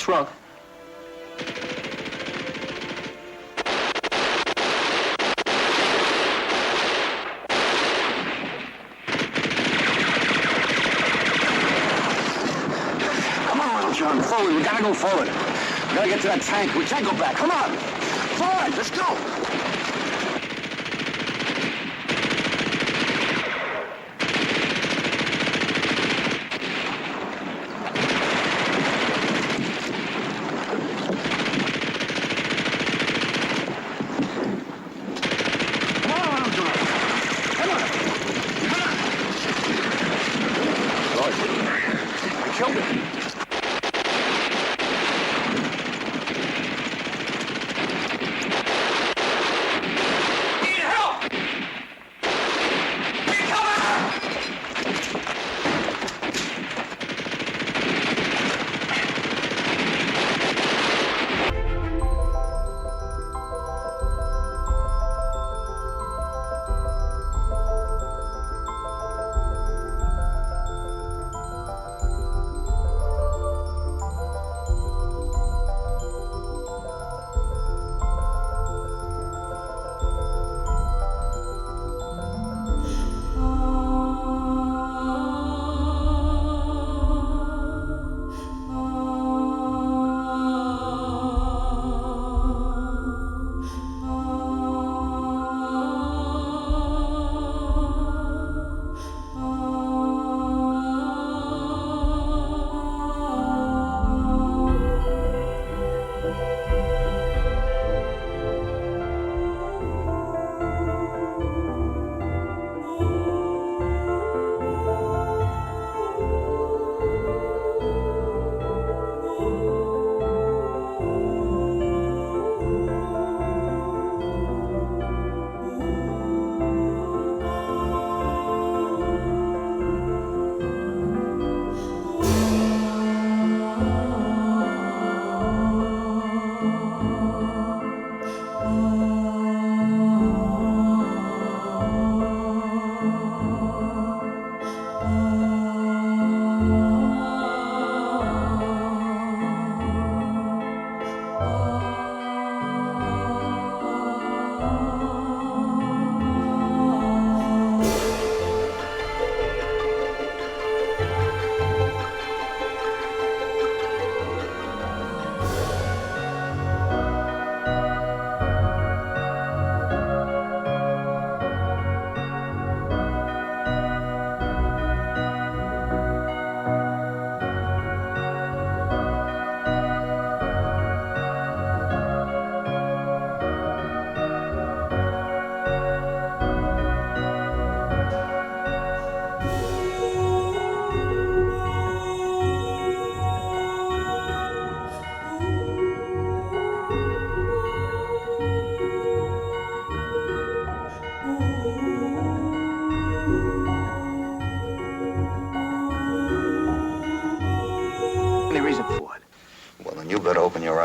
What's wrong? Come on, little John, forward. We gotta go forward. We gotta get to that tank. We can't go back. Come on. Forward, let's go.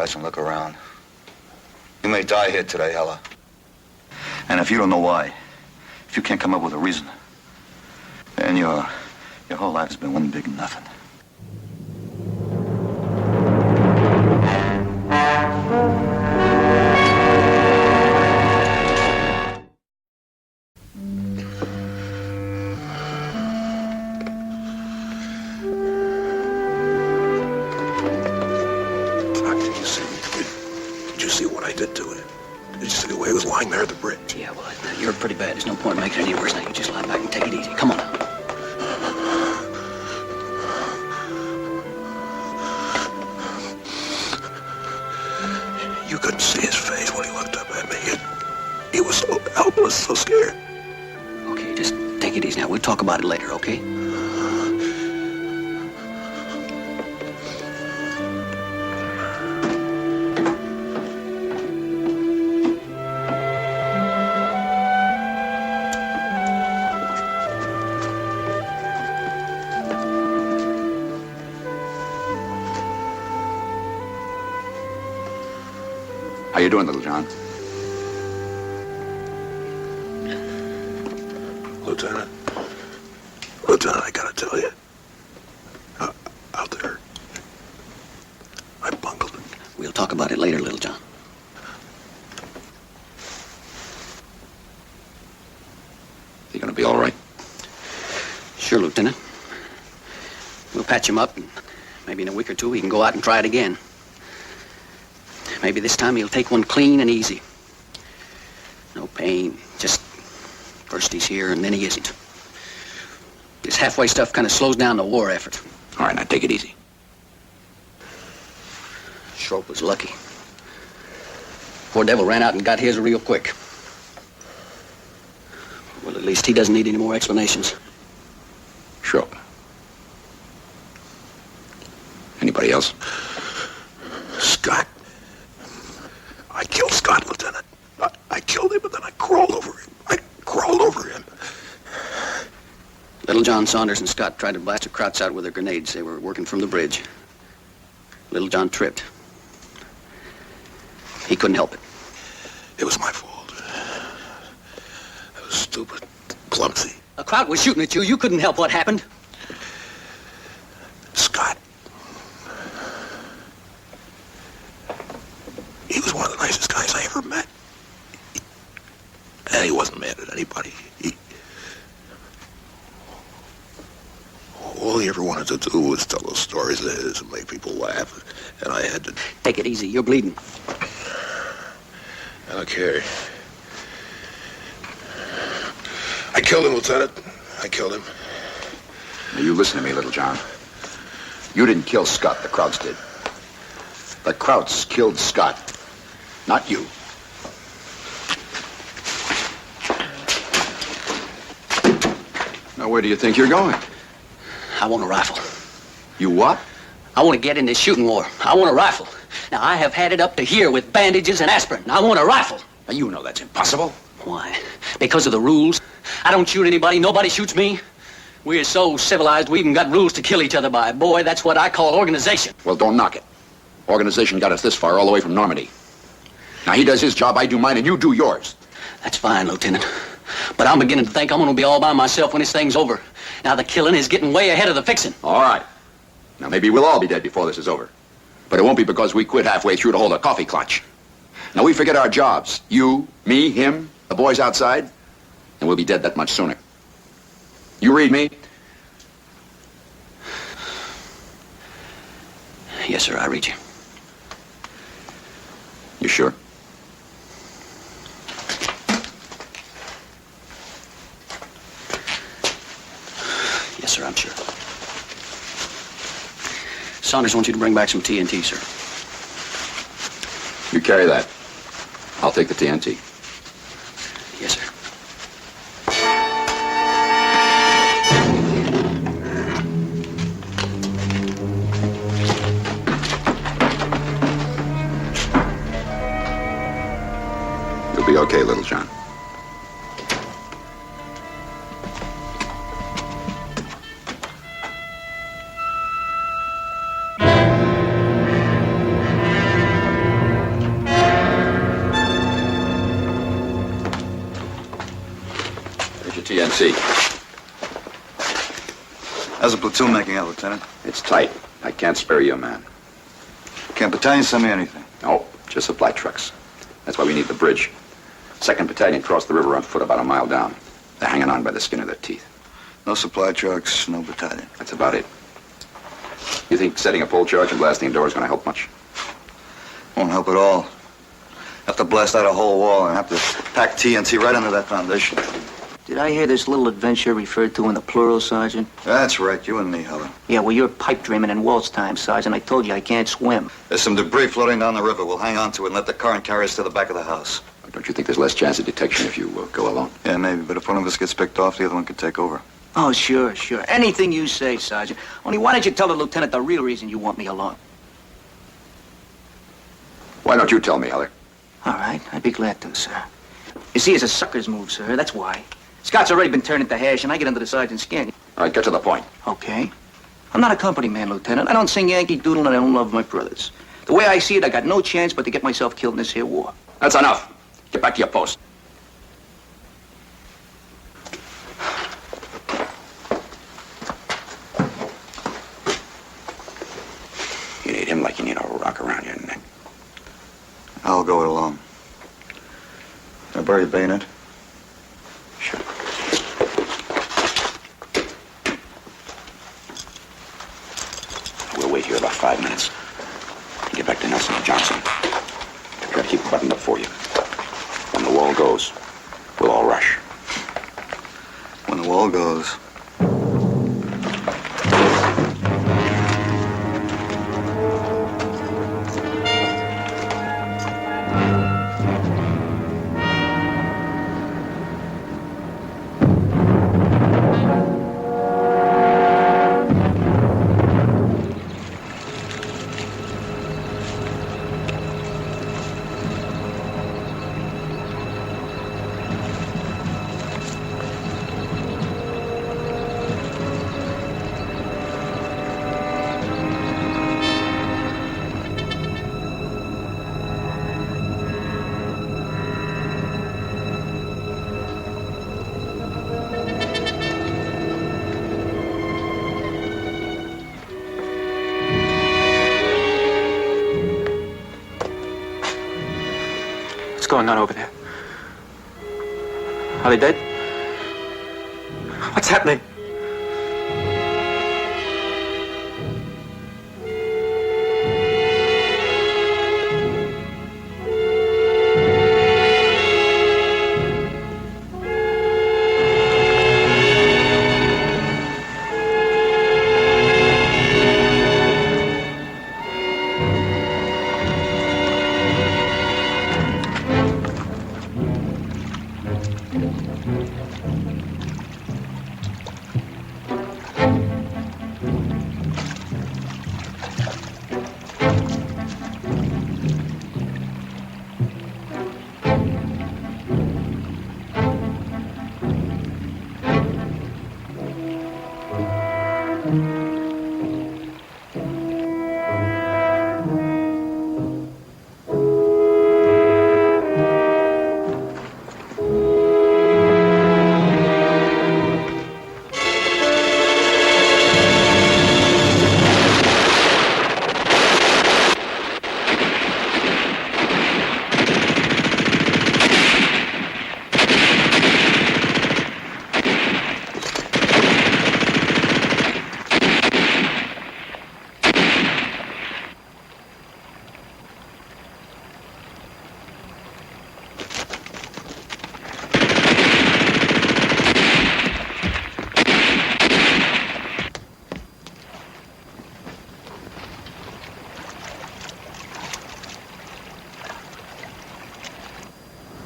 guys and look around. You may die here today, Ella. And if you don't know why, if you can't come up with a reason, then your whole life has been one big nothing. Did you see what I did to it? Did you see the way he was lying there at the bridge? Yeah, well, you're pretty bad. There's no point in making it any worse now. You just lie back and take it easy. Come on now. You couldn't see his face when he looked up at me. He was so helpless, so scared. Okay, just take it easy now. We'll talk about it later, okay? How you doing, Little John? Lieutenant, I gotta tell you. Out there, I bungled it. We'll talk about it later, Little John. You gonna be all right? Sure, Lieutenant. We'll patch him up, and maybe in a week or two he can go out and try it again. Maybe this time he'll take one clean and easy. No pain, just first he's here and then he isn't. This halfway stuff kind of slows down the war effort. All right, now take it easy. Schroep was lucky. Poor devil ran out and got his real quick. Well, at least he doesn't need any more explanations. Sure. Anybody else? Scott. I killed Scott, Lieutenant. I killed him, and then I crawled over him. Little John Saunders and Scott tried to blast the Krauts out with their grenades. They were working from the bridge. Little John tripped. He couldn't help it. It was my fault. I was stupid, clumsy. A Kraut was shooting at you. You couldn't help what happened. Scott. He was one of the nicest guys I ever met. And he wasn't mad at anybody. All he ever wanted to do was tell those stories of his and make people laugh. And I had to... Take it easy. You're bleeding. I don't care. I killed him, Lieutenant. I killed him. Now, you listen to me, Little John. You didn't kill Scott. The Krauts did. The Krauts killed Scott. Not you. Now, where do you think you're going? I want a rifle. You what? I want to get in this shooting war. I want a rifle. Now, I have had it up to here with bandages and aspirin. I want a rifle. Now, you know that's impossible. Why? Because of the rules? I don't shoot anybody. Nobody shoots me. We're so civilized, we even got rules to kill each other by. Boy, that's what I call organization. Well, don't knock it. Organization got us this far, all the way from Normandy. Now, he does his job, I do mine, and you do yours. That's fine, Lieutenant. But I'm beginning to think I'm going to be all by myself when this thing's over. Now, the killing is getting way ahead of the fixing. All right. Now, maybe we'll all be dead before this is over. But it won't be because we quit halfway through to hold a coffee clutch. Now, we forget our jobs. You, me, him, the boys outside, and we'll be dead that much sooner. You read me? Yes, sir, I read you. You sure? Yes, sir, I'm sure. Saunders wants you to bring back some TNT, sir. You carry that. I'll take the TNT. Yes, sir. You'll be okay, Little John. TNC. How's the platoon making out, Lieutenant? It's tight. I can't spare you a man. Can't battalion send me anything? No, just supply trucks. That's why we need the bridge. 2nd Battalion crossed the river on foot about a mile down. They're hanging on by the skin of their teeth. No supply trucks, no battalion. That's about it. You think setting a pole charge and blasting a door is going to help much? Won't help at all. Have to blast out a whole wall and have to pack TNT right under that foundation. Did I hear this little adventure referred to in the plural, Sergeant? That's right, you and me, Helen. Yeah, well, you're pipe dreaming in waltz time, Sergeant. I told you I can't swim. There's some debris floating down the river. We'll hang on to it and let the current carry us to the back of the house. Don't you think there's less chance of detection if you go alone? Yeah, maybe, but if one of us gets picked off, the other one could take over. Oh, sure. Anything you say, Sergeant. Only why don't you tell the lieutenant the real reason you want me along? Why don't you tell me, Heller? All right, I'd be glad to, sir. You see, it's a sucker's move, sir. That's why. Scott's already been turned into hash, and I get under the sergeant's skin. All right, get to the point. Okay. I'm not a company man, Lieutenant. I don't sing Yankee Doodle, and I don't love my brothers. The way I see it, I got no chance but to get myself killed in this here war. That's enough. Get back to your post. You need him like you need a rock around your neck. I'll go it alone. Can I borrow your bayonet? Sure. We'll wait here about 5 minutes. Get back to Nelson and Johnson. Try to keep it buttoned up for you. When the wall goes, we'll all rush. When the wall goes. What's going on over there? Are they dead? What's happening?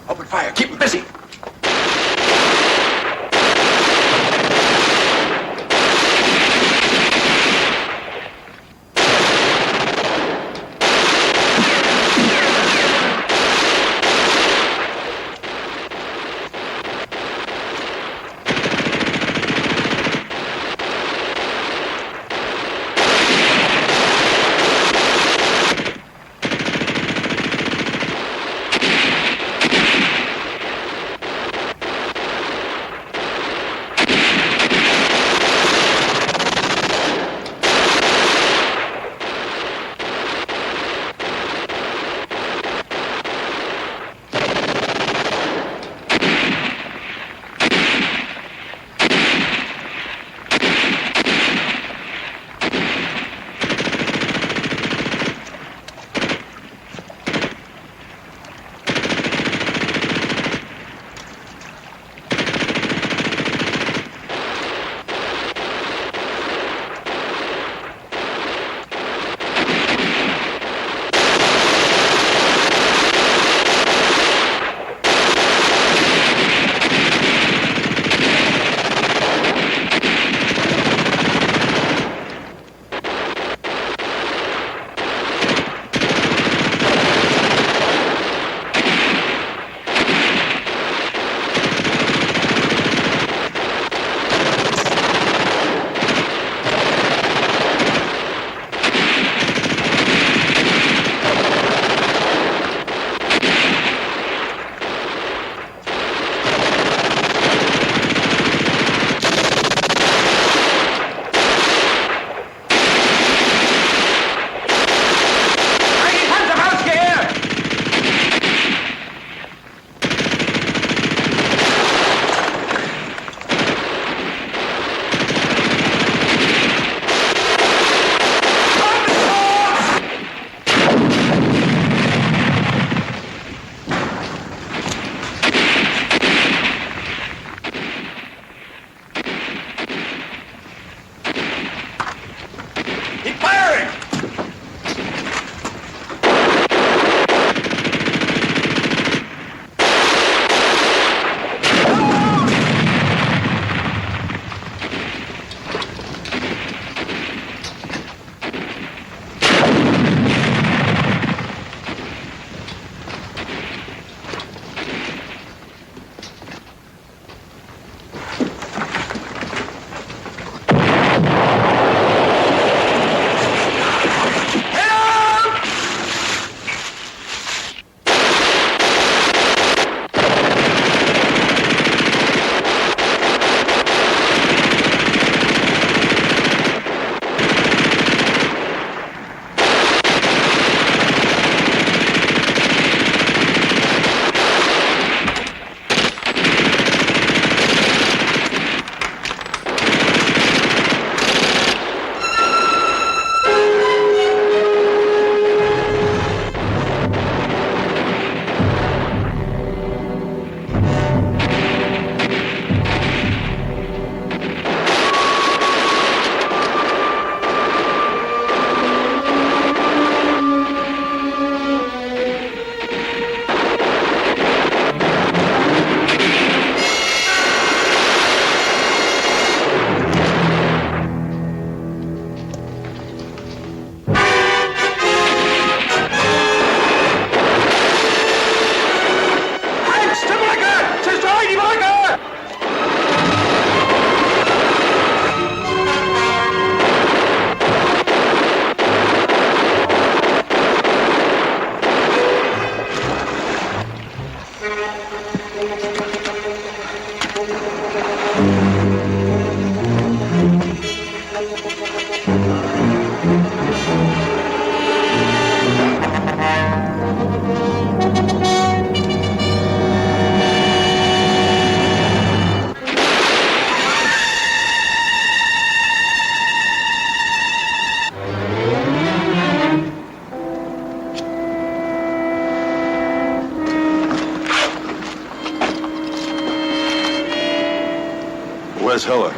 Open fire. Keep them busy. Where's Heller?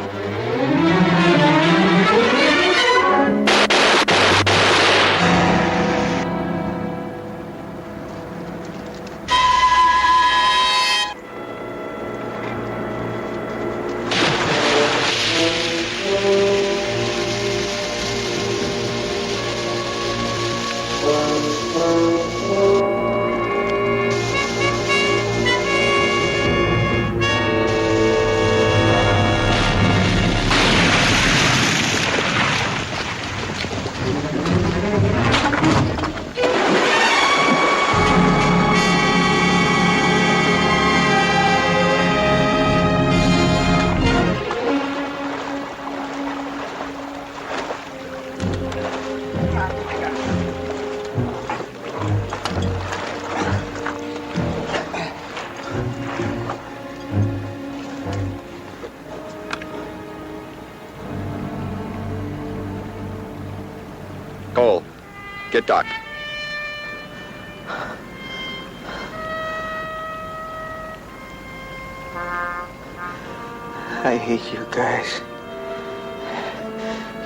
Cole, get Doc. I hate you guys.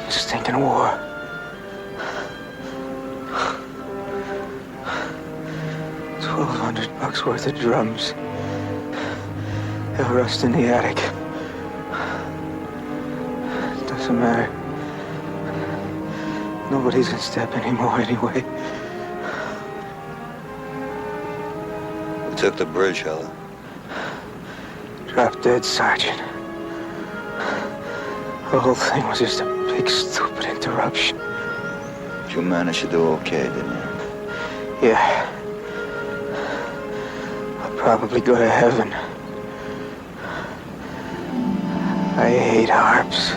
You stinking war. $1,200 worth of drums. They'll rust in the attic. Doesn't matter. Nobody's in step anymore anyway. We took the bridge, Heller. Drop dead, Sergeant. The whole thing was just a big, stupid interruption. You managed to do okay, didn't you? Yeah. I'll probably go to heaven. I hate harps.